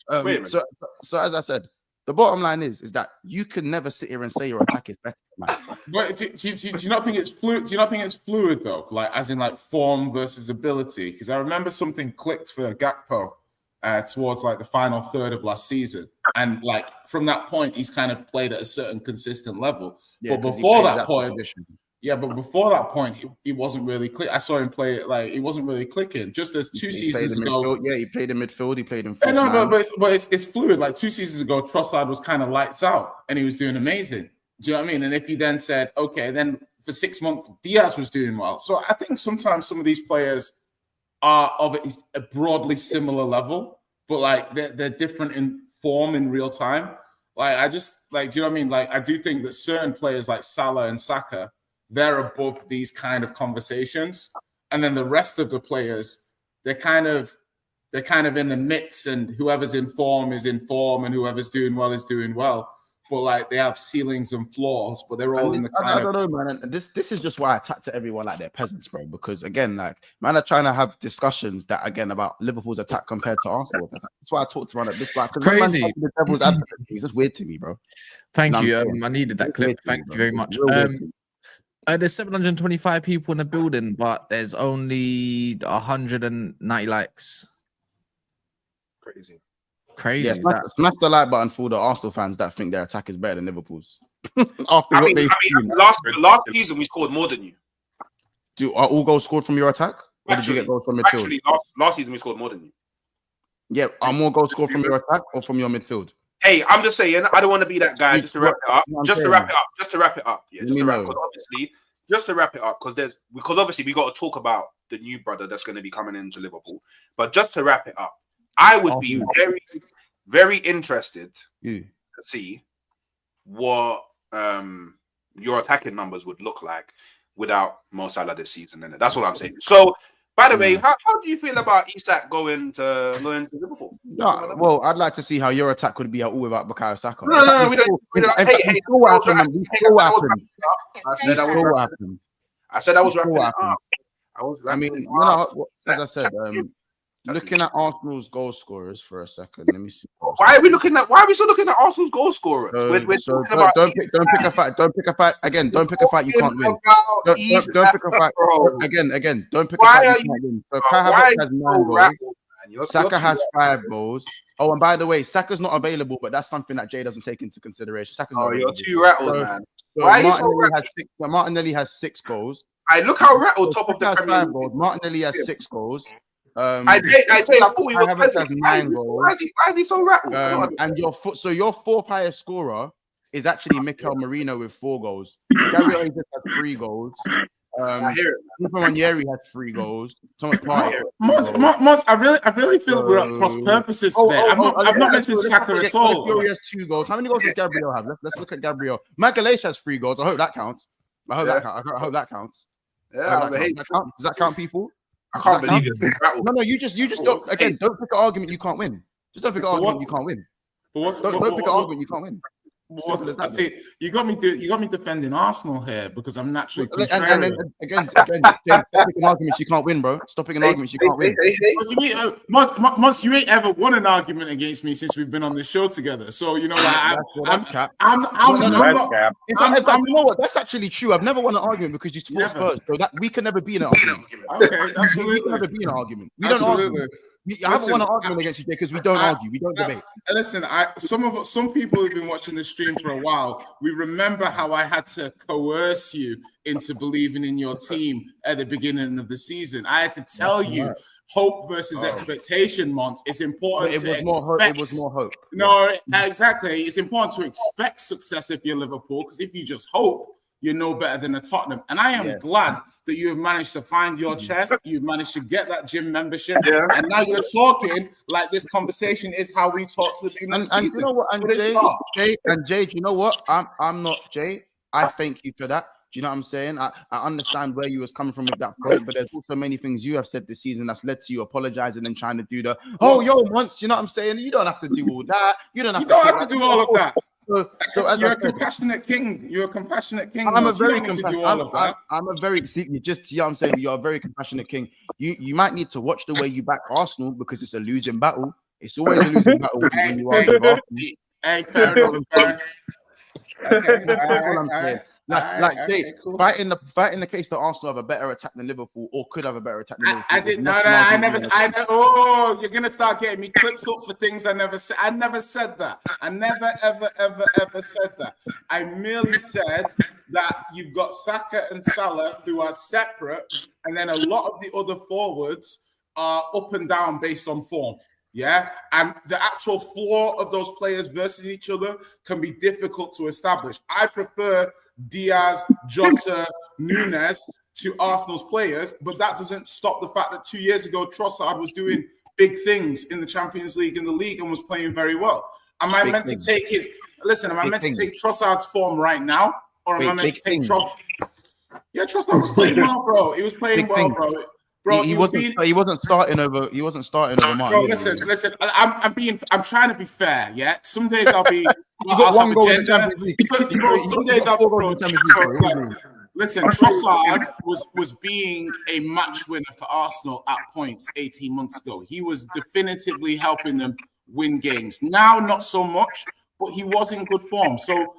so as I said, the bottom line is that you can never sit here and say your attack is better. But do you not think it's fluid? Do you not think it's fluid though? Like as in like form versus ability? Because I remember something clicked for Gakpo towards like the final third of last season, and like from that point he's kind of played at a certain consistent level. Yeah, but before that point, he wasn't really click. I saw him play like he wasn't really clicking. Just as 2 seasons ago, he played in midfield. He played in. But it's fluid. Like 2 seasons ago, Trossard was kind of lights out, and he was doing amazing. Do you know what I mean? And if you then said, okay, then for 6 months, Diaz was doing well. So I think sometimes some of these players are of a broadly similar level, but like they're different in form in real time. Like I just like, do you know what I mean? Like I do think that certain players like Salah and Saka, they're above these kind of conversations, and then the rest of the players, they're kind of in the mix, and whoever's in form is in form, and whoever's doing well is doing well. But like they have ceilings and floors, but they're all in the kind I don't know, man. And this is just why I talk to everyone like they're peasants, bro. Because again, like man are trying to have discussions that again about Liverpool's attack compared to Arsenal. That's why I talk to man at this. Like, crazy. The devil's advocate. It's just weird to me, bro. Thank you. I needed that clip. Thank you very much. There's 725 people in the building, but there's only 190 likes. Crazy. Crazy. Yeah, smash the like button for the Arsenal fans that think their attack is better than Liverpool's. After last season we scored more than you. Are all goals scored from your attack? Or did you get goals from midfield? Actually, last season we scored more than you. Yeah, are more goals scored from your attack or from your midfield? Hey, I'm just saying, I don't want to be that guy. Just to wrap it up. Just to wrap it up. Yeah, just to wrap it up, because obviously we got to talk about the new brother that's going to be coming into Liverpool. But just to wrap it up, I would be very, very interested to see what your attacking numbers would look like without Mo Salah this season. And that's what I'm saying. So, by the way, how do you feel about Isak going to Liverpool? No, well, I'd like to see how your attack would be all without Bukayo Saka. No, we don't. Hey, what happened? I said I was wrapping it up. As I said, looking at Arsenal's goal scorers for a second. Let me see. Why are we still looking at Arsenal's goal scorers? Don't pick a fight. Don't pick a fight again. Don't pick a fight you can't win. Don't pick a fight again. Don't pick a fight you can't win. So Kai Havertz has 9 goals. Saka has 5 goals. Oh, and by the way, Saka's not available, but that's something that Jay doesn't take into consideration. Saka's not available. You're too rattled, man. So Martinelli has 6 goals. I look how rattled top of the Premier League. Martinelli has 6 goals. I thought he has 9 goals. Why is he so rattled? And your 4th highest scorer is actually Mikel Merino with 4 goals. Gabriel Jesus has 3 goals. Ranieri had 3 goals. Thomas Partey. Monts, I really feel we're at cross purposes today. I've not mentioned Saka at all. He has 2 goals. How many goals does Gabriel have? Let's look at Gabriel. Magalhaes has 3 goals. I hope that counts. I hope that counts. Yeah, does that count, people? I can't believe it. No, you just don't, again, don't pick an argument you can't win. Just don't pick an argument you can't win. Don't pick an argument you can't win. You got me defending Arsenal here because I'm naturally and then again, stop picking arguments you can't win, bro. Stop picking arguments you can't win. What do you mean, Monts, you ain't ever won an argument against me since we've been on the show together. So you know, I'm not. You know what? That's actually true. I've never won an argument because you support Spurs, so that we can never be in an argument. Okay, absolutely. We can never be in an argument. We don't argue. I haven't won an argument against you because we don't argue. We don't debate. Listen, some people who've been watching the stream for a while, we remember how I had to coerce you into believing in your team at the beginning of the season. I had to tell you hope versus expectation, Monts. It's important It was more hope. No, exactly. It's important to expect success if you're Liverpool, because if you just hope, you're no better than a Tottenham. And I am glad that you have managed to find your chest. You've managed to get that gym membership. Yeah. And now you're talking like this conversation is how we talk to the beginning of the season. You know what? Jay, do you know what? I'm not Jay. I thank you for that. Do you know what I'm saying? I understand where you was coming from with that point, but there's also many things you have said this season that's led to you apologizing and trying to do once, you know what I'm saying? You don't have to do all that. You don't have to do all of that. So you're a compassionate king. You're a compassionate king. I'm a very compassionate. Just you know what I'm saying. You're a very compassionate king. You might need to watch the way you back Arsenal because it's a losing battle. It's always a losing battle when you are with Arsenal. Hey, fair enough. Okay, that's what I'm saying. Fighting the case that Arsenal have a better attack than Liverpool or could have a better attack than Liverpool. I never. Oh, you're gonna start getting me clips up for things I never said. I never said that. I never, ever said that. I merely said that you've got Saka and Salah who are separate, and then a lot of the other forwards are up and down based on form. Yeah, and the actual floor of those players versus each other can be difficult to establish. I prefer Diaz, Jota, Nunes to Arsenal's players, but that doesn't stop the fact that 2 years ago Trossard was doing big things in the Champions League and the league and was playing very well. Am I meant to take take Trossard's form right now, or am I meant to take Trossard? Yeah, Trossard was playing well, bro. He was playing well, bro. Bro, he wasn't starting over Martin. Bro, listen. I'm trying to be fair. Yeah, some days I'll be. You got one goal in the Champions League. Some days I'll be. Listen, Trossard was being a match winner for Arsenal at points 18 months ago. He was definitively helping them win games. Now, not so much, but he was in good form. So.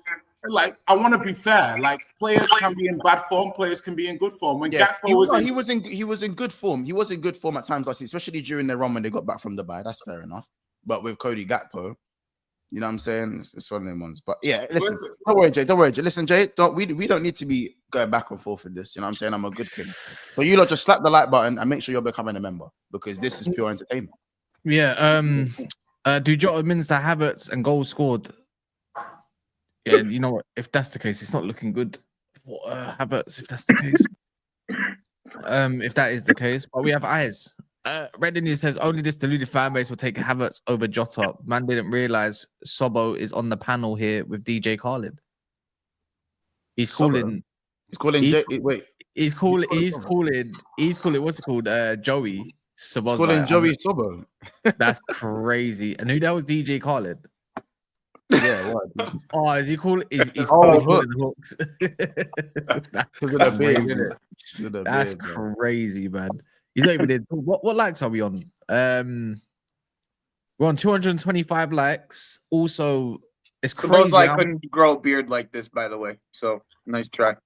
Like, I want to be fair. Like, players can be in bad form, players can be in good form. When Gakpo he was in good form. He was in good form at times last season, especially during their run when they got back from Dubai. That's fair enough. but with Cody Gakpo, you know what I'm saying? It's one of them ones. But yeah, listen, don't worry, Jay. Don't worry, Jay. Listen, Jay, we don't need to be going back and forth with this. You know what I'm saying? I'm a good king. So you lot just slap the like button and make sure you're becoming a member because this is pure entertainment. Yeah. Do Jota, Minster, Havertz, and goals scored? Yeah, you know what? If that's the case, it's not looking good for Havertz. If that's the case, if that is the case, but we have eyes. Red Indian says only this deluded fan base will take Havertz over Jota. Man didn't realize Sobo is on the panel here with DJ Khaled. He's calling. He's calling. He's calling. What's it called? Joey Sobo's calling Joey Sobo. That's crazy. And who that was? DJ Khaled. Yeah. What? Oh, is he calling? He's calling hooks. That's crazy, man. He's not even in. What likes are we on? We're on 225 likes. Also, it's crazy. I couldn't grow a beard like this, by the way. So nice try.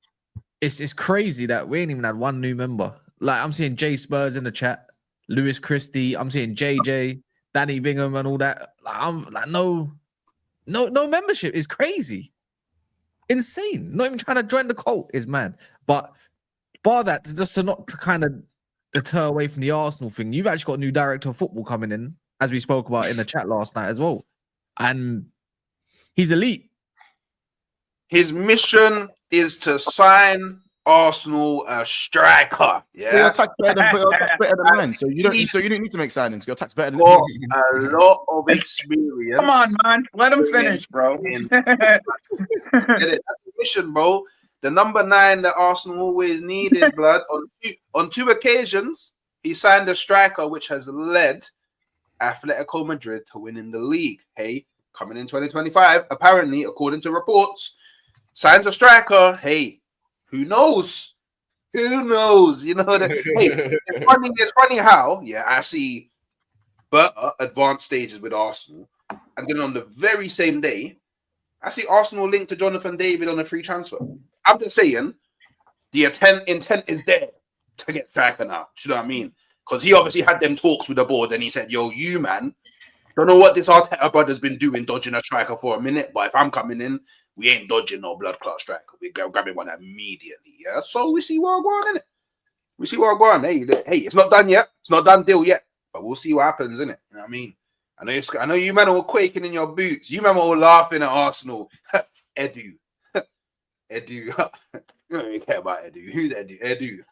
It's crazy that we ain't even had one new member. Like I'm seeing Jay Spurs in the chat, Lewis Christie. I'm seeing JJ, Danny Bingham, and all that. Like, I'm like no membership is crazy, insane. Not even trying to join the cult is mad. But bar that, just to not kind of deter away from the Arsenal thing, you've actually got a new director of football coming in, as we spoke about in the chat last night as well, and he's elite. His mission is to sign Arsenal a striker. Yeah, your tax better than mine. So you don't need to make signings. Your tax better than a lot of experience. Come on, man. Let him finish, bro. That's the mission, bro. The number 9 that Arsenal always needed, blood. On two occasions, he signed a striker which has led Atletico Madrid to winning the league. Hey, coming in 2025, apparently, according to reports, signs a striker. Hey, who knows? Who knows? You know that. Hey, it's funny how I see Berta advanced stages with Arsenal, and then on the very same day, I see Arsenal linked to Jonathan David on a free transfer. I'm just saying, the intent is there to get striker now. Do you know what I mean? Because he obviously had them talks with the board, and he said, "Yo, you man, don't know what this Arteta brother's been doing, dodging a striker for a minute. But if I'm coming in, we ain't dodging no blood clot striker. We're grabbing one immediately." Yeah. So we see where I'm going, innit? We see where I'm going. Hey, it's not done yet. It's not done deal yet. But we'll see what happens, innit? You know what I mean? I know you men are all quaking in your boots. You men are all laughing at Arsenal. Edu. Edu. You don't really care about Edu. Who's Edu? Edu. You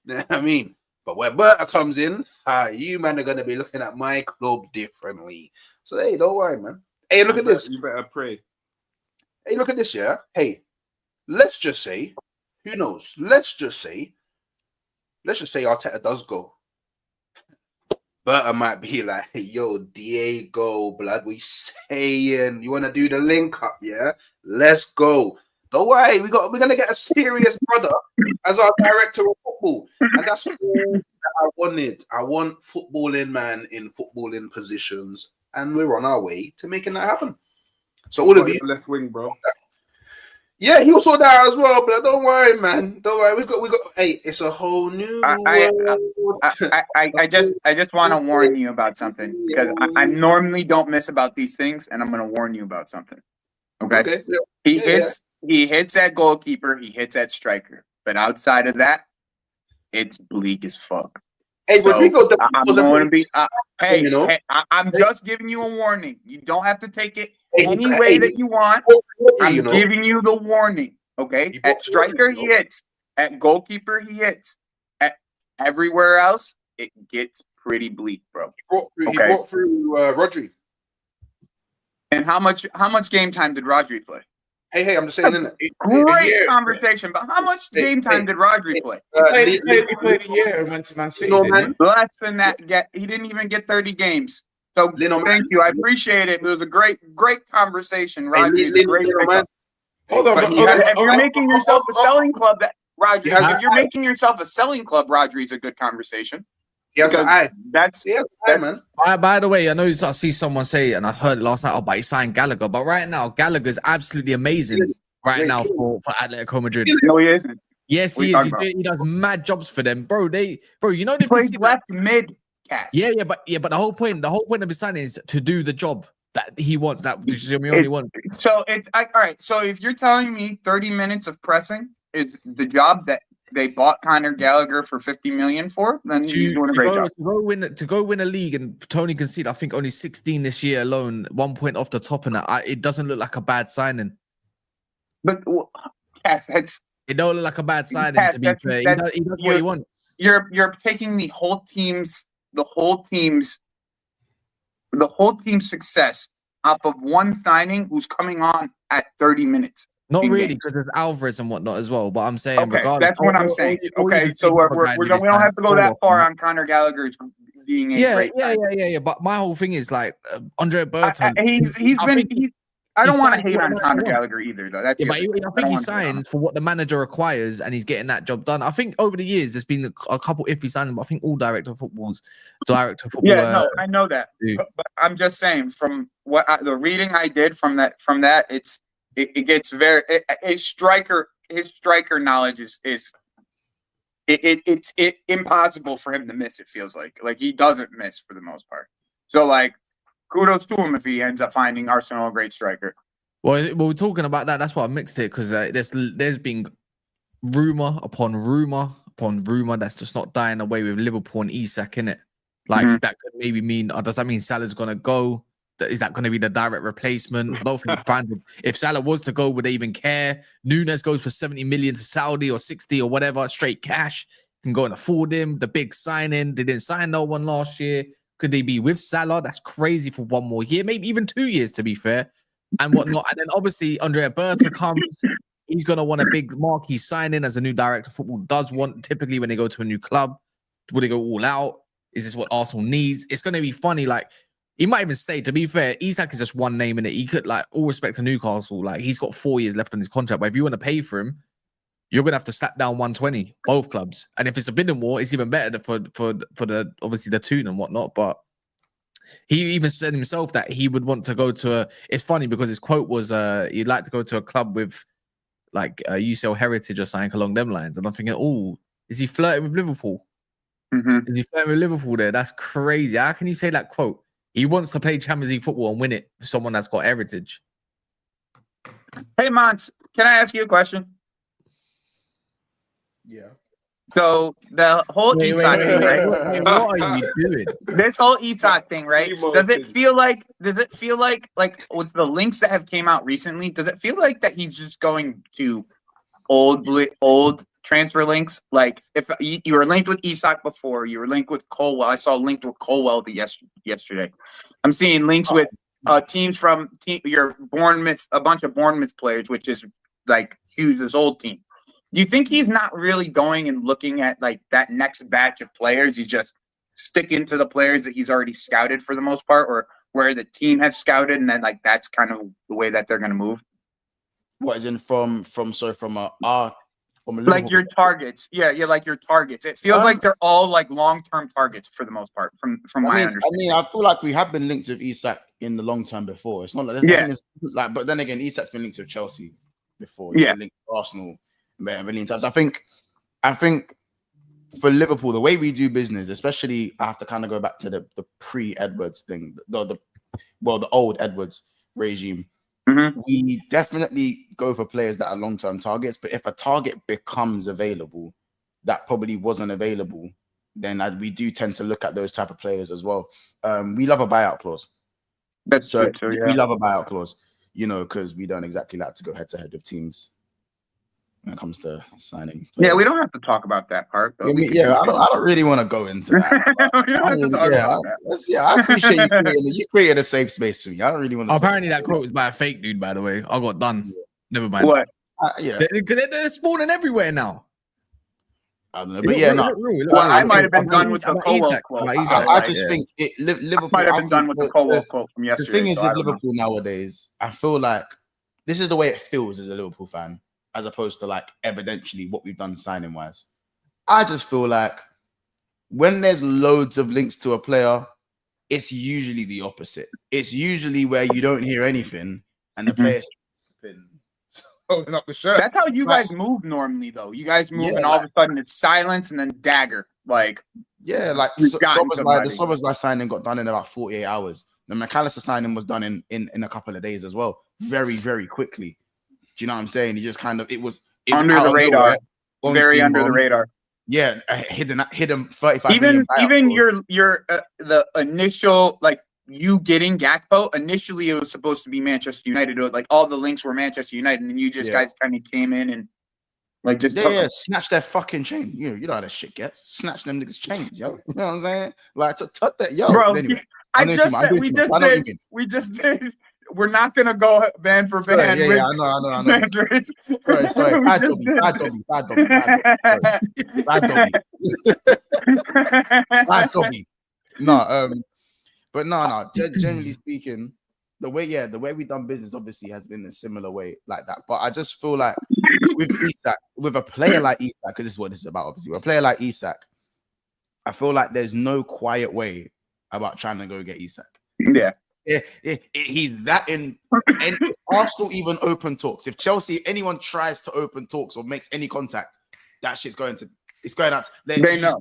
know what I mean? But when Berta comes in, you men are going to be looking at my club differently. So, hey, don't worry, man. Hey, look at this. You better pray. Hey, look at this, yeah? Hey, let's just say, who knows? Let's just say Arteta does go. Berta might be like, hey, yo, Diego, blood, we saying, you want to do the link up, yeah? Let's go. Don't worry, we're gonna get a serious brother as our director of football, and that's all that I wanted. I want footballing man in footballing positions, and we're on our way to making that happen. So all of you, left wing, bro. Yeah, he'll sort that out as well. But don't worry, man. Don't worry. We got. Hey, it's a whole new. I just want to warn you about something because I normally don't miss about these things, and I'm going to warn you about something. Okay. Yeah. He hits at goalkeeper. He hits at striker. But outside of that, it's bleak as fuck. Hey, so Rodrigo, I'm going to be. I'm just giving you a warning. You don't have to take it any way that you want. I'm giving you the warning. Okay. At striker, he hits. At goalkeeper, he hits. At everywhere else, it gets pretty bleak, bro. He brought through Rodri. And how much game time did Rodri play? Hey, I'm just saying. Great conversation, but how much game time did Rodri play? He played a year and went to Man City. Less than that. He didn't even get 30 games. So thank you. I appreciate it. It was a great conversation. Rodri is a great man. Hold on. If you're making yourself a selling club, if you're making yourself a selling club, Rodri's a good conversation. Yes, man. By the way, I know I see someone say, and I heard last night, but he signed Gallagher. But right now, Gallagher's absolutely amazing now for Atletico Madrid. No, he isn't. Yes, he is. He does mad jobs for them, bro. You know, he plays left mid. Cass. Yeah, but the whole point of his signing is to do the job that he wants. That Simeone wants. So all right. So if you're telling me 30 minutes of pressing is the job that they bought Conor Gallagher for 50 million for, then he's doing a great job. To go win a league, and Tony conceded, I think, only 16 this year alone, 1 point off the top, and it doesn't look like a bad signing. But Cass, it don't look like a bad signing, to be fair. He does what he wants. You're taking the whole team's success off of one signing who's coming on at 30 minutes. Not really, because there's Alvarez and whatnot as well. But I'm saying, okay, that's what I'm saying. Okay, so we don't have to go that far on Conor Gallagher's being a great yeah. But my whole thing is like Andrea Berta. I don't want to hate on Conor Gallagher either, though. That's I think he signed for what the manager requires, and he's getting that job done. I think over the years there's been a couple iffy signings, but I think all director of football. Yeah, no, I know that. But I'm just saying, from the reading I did from that, it gets very his striker knowledge is it's impossible for him to miss. It feels like he doesn't miss for the most part. So like, kudos to him if he ends up finding Arsenal a great striker. Well, we're talking about that. That's why I mixed it, because there's been rumor upon rumor that's just not dying away with Liverpool and Isak in it. Like that could maybe mean. Does that mean Salah's gonna go? Is that going to be the direct replacement? I don't think if Salah was to go, would they even care? Nunes goes for 70 million to Saudi or 60 or whatever, straight cash. Can go and afford him. The big signing. They didn't sign no one last year. Could they be with Salah? That's crazy for 1 more year, maybe even 2 years, to be fair, and whatnot. And then obviously Andrea Berta comes. He's going to want a big marquee signing, as a new director of football does want. Typically, when they go to a new club, will they go all out? Is this what Arsenal needs? It's going to be funny. Like, he might even stay. To be fair, Isak is just one name in it. He could, like, all respect to Newcastle, like, he's got 4 years left on his contract. But if you want to pay for him, you're gonna have to slap down 120, both clubs. And if it's a bidding war, it's even better for the obviously the tune and whatnot. But he even said himself that he would want to go to a. It's funny because his quote was, he'd like to go to a club with like UCL heritage or something along them lines. And I'm thinking, oh, is he flirting with Liverpool? Is he flirting with Liverpool there? That's crazy. How can you say that quote? He wants to play Champions League football and win it for someone that's got heritage. Hey, Monts, can I ask you a question? Yeah. So the whole Isak thing, right? What are you doing? This whole Isak thing, right? Does it feel like with the links that have came out recently, does it feel like that he's just going to old transfer links? Like, if you were linked with Isak before, you were linked with Colwell. I saw linked with Colwell yesterday. I'm seeing links with teams from your Bournemouth, a bunch of Bournemouth players, which is like Hughes' old team. Do you think he's not really going and looking at like that next batch of players? He's just sticking to the players that he's already scouted for the most part, or where the team has scouted, and then like that's kind of the way that they're going to move. What is in from a like your targets? Yeah, like your targets. It feels like they're all like long-term targets for the most part, from my understanding. I feel like we have been linked with Isak in the long term before. It's not like there's nothing but then again, Isak's been linked with Chelsea before. He's been linked with Arsenal a million times. I think for Liverpool, the way we do business, especially, I have to kind of go back to the pre-Edwards thing, the old Edwards regime. We definitely go for players that are long-term targets, but if a target becomes available that probably wasn't available, then we do tend to look at those type of players as well. We love a buyout clause. That's so true, yeah. We love a buyout clause, because we don't exactly like to go head-to-head with teams when it comes to signing players. Yeah, we don't have to talk about that part. Though. I don't really want to go into that. I appreciate you created a safe space for me. I don't really want to. Apparently, that quote was by a fake dude, by the way. I got done. Never mind. What? They're spawning everywhere now. I don't know, but I might have been done with the Colwell quote. I just think Liverpool might have been done with the Colwell quote from yesterday. The thing is with Liverpool nowadays, I feel like this is the way it feels as a Liverpool fan, as opposed to like evidentially what we've done signing wise. I just feel like when there's loads of links to a player, it's usually the opposite. It's usually where you don't hear anything and the player's been holding up the shirt. That's how you guys move normally, though. You guys move and all of a sudden it's silence and then dagger. Like, Yeah, like We've gotten the somebody. Soboslai signing got done in about 48 hours. The McAllister signing was done in a couple of days as well, very, very quickly. Do you know what I'm saying? He just kind of it was under the radar, very under the radar. Yeah, hidden 35 million. Even your the initial like you getting Gakpo initially it was supposed to be Manchester United. Like all the links were Manchester United, and you just guys kind of came in and like just snatch their fucking chain. You know how that shit gets. Snatch them niggas' chains, yo. You know what I'm saying? Like tuck that, yo. Bro, anyway, we just did. We're not gonna go band for band. Yeah, I know. Sorry. Bad Dobby. No, but no. Generally speaking, the way we done business obviously has been a similar way like that. But I just feel like with Isak, with a player like Isak, because this is what this is about, obviously, with a player like Isak, I feel like there's no quiet way about trying to go get Isak. Yeah. He's that in Arsenal even open talks. If Chelsea, anyone tries to open talks or makes any contact, that shit's going out. They know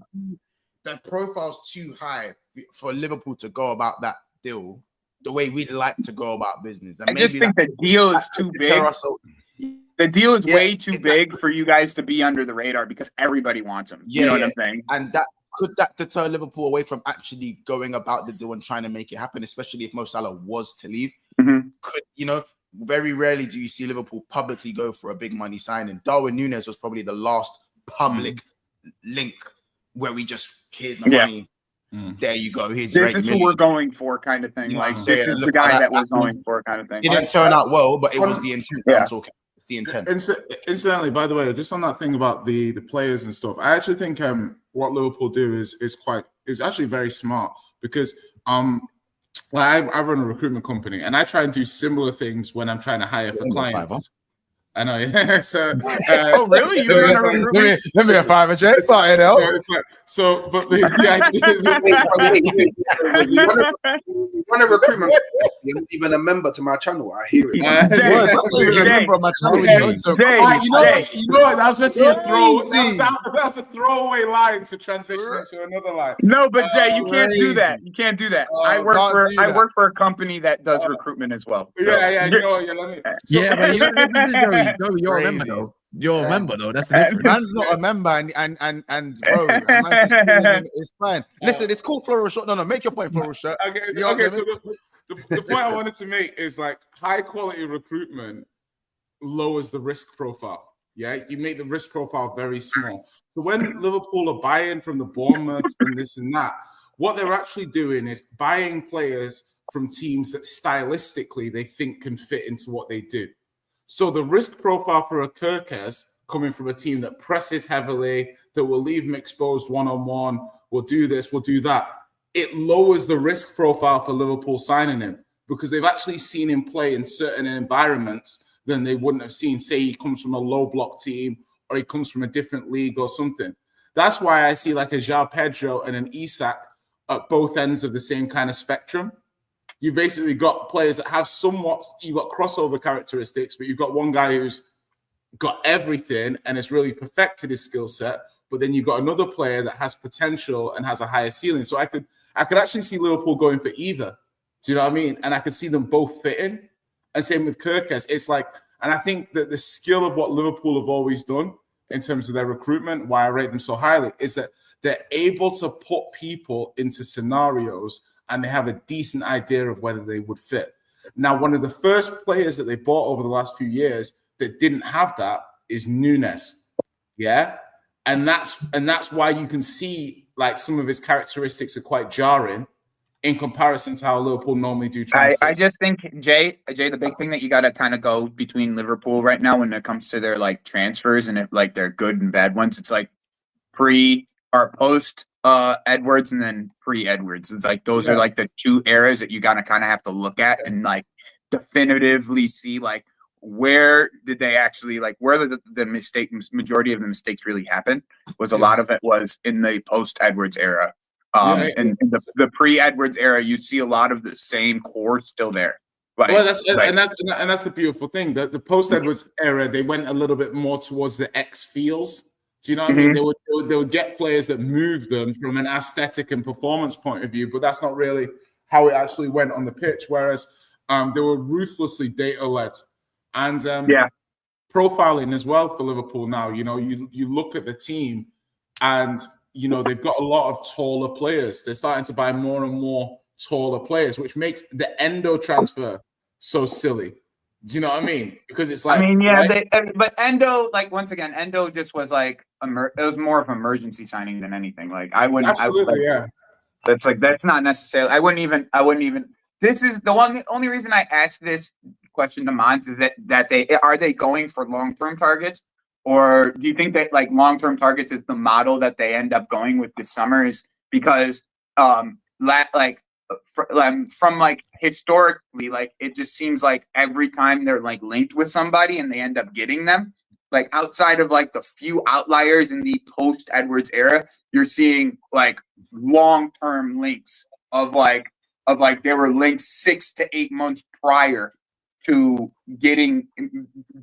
the profile's too high for Liverpool to go about that deal the way we'd like to go about business. And I just think the deal is too big. The deal is way too big for you guys to be under the radar because everybody wants him. You know what I'm saying? And could that deter Liverpool away from actually going about the deal and trying to make it happen, especially if Mo Salah was to leave? Mm-hmm. Very rarely do you see Liverpool publicly go for a big money signing. Darwin Núñez was probably the last public link where we just, here's the money. There you go. Here's this is who we're going for, kind of thing. Like this is the guy that we're going for, kind of thing. It didn't turn out well, but it was the intent. I'm talking. It's the intent. Incidentally, by the way, just on that thing about the players and stuff, I actually think what Liverpool do is actually very smart because I run a recruitment company and I try and do similar things when I'm trying to hire for clients. I know, yeah. So, oh really? You run a recruitment? Let me a fiver, Jay. Sorry, but the idea. You run a recruitment. You're not even a member to my channel. I hear it. You know, that was meant to be a throw. That's a throwaway line to transition into another line. No, but Jay, you can't do that. You can't do that. I work for a company that does recruitment as well. So. Yeah. You know, but you're a member though. You're a member though. That's the difference. Man's not a member, and bro, it's fine. Listen, it's called floral shirt. No, make your point, floral shirt. Okay. So the point I wanted to make is like high quality recruitment lowers the risk profile. Yeah, you make the risk profile very small. So when Liverpool are buying from the Bournemouths and this and that, what they're actually doing is buying players from teams that stylistically they think can fit into what they do. So the risk profile for a Kirkes coming from a team that presses heavily, that will leave him exposed one-on-one, will do this, will do that. It lowers the risk profile for Liverpool signing him because they've actually seen him play in certain environments than they wouldn't have seen. Say he comes from a low block team or he comes from a different league or something. That's why I see like a João Pedro and an Isak at both ends of the same kind of spectrum. You basically got players that have you've got crossover characteristics, but you've got one guy who's got everything and has really perfected his skill set. But then you've got another player that has potential and has a higher ceiling. So I could actually see Liverpool going for either. Do you know what I mean? And I could see them both fitting. And same with Kirkes. It's like, and I think that the skill of what Liverpool have always done in terms of their recruitment, why I rate them so highly, is that they're able to put people into scenarios and they have a decent idea of whether they would fit. Now, one of the first players that they bought over the last few years that didn't have that is Núñez. Yeah? And that's why you can see like some of his characteristics are quite jarring in comparison to how Liverpool normally do transfers. I just think, Jay, the big thing that you got to kind of go between Liverpool right now when it comes to their like transfers and if like they're good and bad ones, it's like pre or post Edwards and then pre-Edwards. It's like those are like the two eras that you gotta kind of have to look at and like definitively see like where did they actually like where the majority of the mistakes really happened was a lot of it was in the post-Edwards era. And in the pre-Edwards era, you see a lot of the same core still there. Like, well, that's the beautiful thing. The post-Edwards era, they went a little bit more towards the X feels. Do you know what I mean? They would get players that move them from an aesthetic and performance point of view, but that's not really how it actually went on the pitch. Whereas they were ruthlessly data-led and profiling as well for Liverpool now. You know, you look at the team and, you know, they've got a lot of taller players. They're starting to buy more and more taller players, which makes the Endo transfer so silly. Do you know what I mean? Because it's like, I mean, yeah, right? But Endo, like, once again, Endo just was like, it was more of an emergency signing than anything. Like, I wouldn't, absolutely, that's not necessarily, I wouldn't even, this is the only reason I asked this question to Monts is that are they going for long-term targets? Or do you think that like long-term targets is the model that they end up going with this summer? Is because, from like historically, like it just seems like every time they're like linked with somebody and they end up getting them, like outside of like the few outliers in the post Edwards era, you're seeing like long-term links of like they were linked 6 to 8 months prior to getting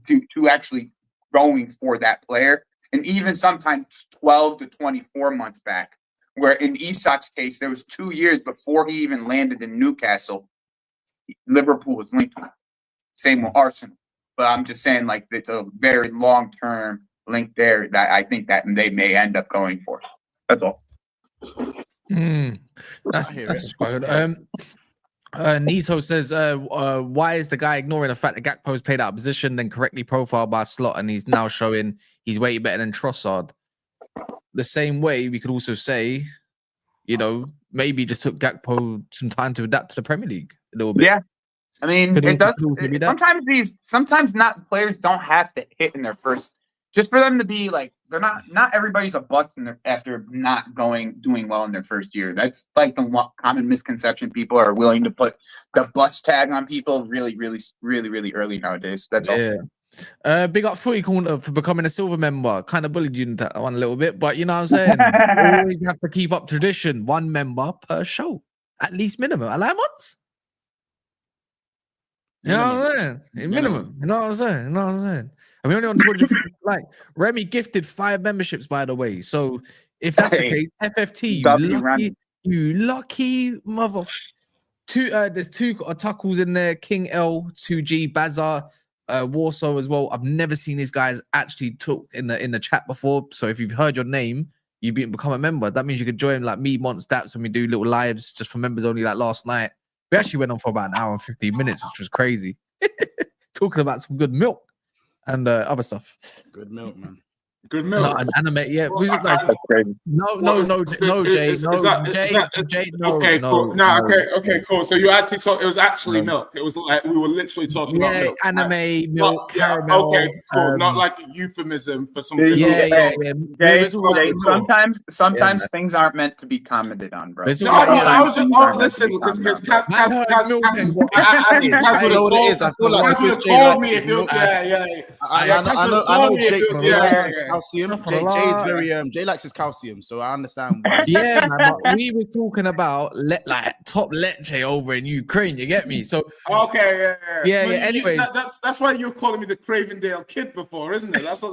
to actually going for that player, and even sometimes 12 to 24 months back. Where in Isak's case, there was 2 years before he even landed in Newcastle. Liverpool was linked to him. Same with Arsenal. But I'm just saying, like, it's a very long-term link there that I think that they may end up going for. That's all. That's quite good. Nito says, why is the guy ignoring the fact that Gakpo's played out of position, then correctly profiled by Slot, and he's now showing he's way better than Trossard? The same way we could also say, you know, maybe just took Gakpo some time to adapt to the Premier League a little bit. Yeah, I mean, it does. Sometimes not players don't have to hit in their first. Just for them to be like, they're not everybody's a bust after not doing well in their first year. That's like the common misconception. People are willing to put the bust tag on people really early nowadays. That's all. Big up Footy Corner for becoming a silver member. Kind of bullied you in that one a little bit, but you know what I'm saying? Always have to keep up tradition. 1 member per show, at least minimum. I like months. You know what I'm saying? Minimum. You know what I'm saying? You know what I'm saying? And we only on 250. Like Remy gifted 5 memberships, by the way. So if that's the case, FFT, you lucky mother. There's 2 Tuckles in there. King L, 2G, Bazar. Warsaw as well. I've never seen these guys actually talk in the chat before. So if you've heard your name, you've become a member. That means you could join like me, Monts, Daps, when we do little lives just for members only. Like last night, we actually went on for about 1 hour and 15 minutes, which was crazy. Talking about some good milk and other stuff. Good milk, man. Good milk. No, an anime, yeah. That's crazy. No, Jay. No. Okay, cool. So you actually saw it was actually milk. It was like we were literally talking about milk. Anime, milk, caramel. Okay, cool. Not like a euphemism for something. Jay, sometimes things aren't meant to be commented on, bro. No, I was just listening because Kaz would have called me if it was I know Jake calcium. Jay is very Jay likes his calcium, so I understand why. Yeah, man, but we were talking about like top leche over in Ukraine. You get me? So okay, yeah. Anyways, that's why you were calling me the Cravendale kid before, isn't it? That's I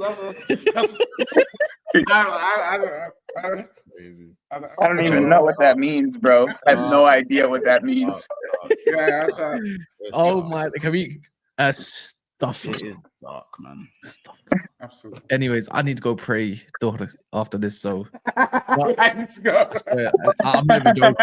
don't even know what that means, bro. I have no idea what that means. Oh my! Can we stuff? It is dark, man. Stuff. Absolutely. Anyways, I need to go pray after this. So let's go. I'm not even joking.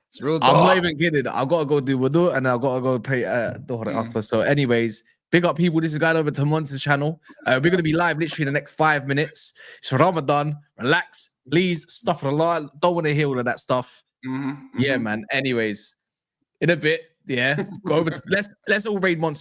It's real dark. I'm not even kidding. I've got to go do wudu and I've got to go pray after. So, anyways, big up people. This is going over to Monts' channel. We're going to be live literally in the next 5 minutes. It's Ramadan. Relax, please. Stuff a lot. Don't want to hear all of that stuff. Yeah, man. Anyways, in a bit. Yeah, go over. Let's all raid Monts'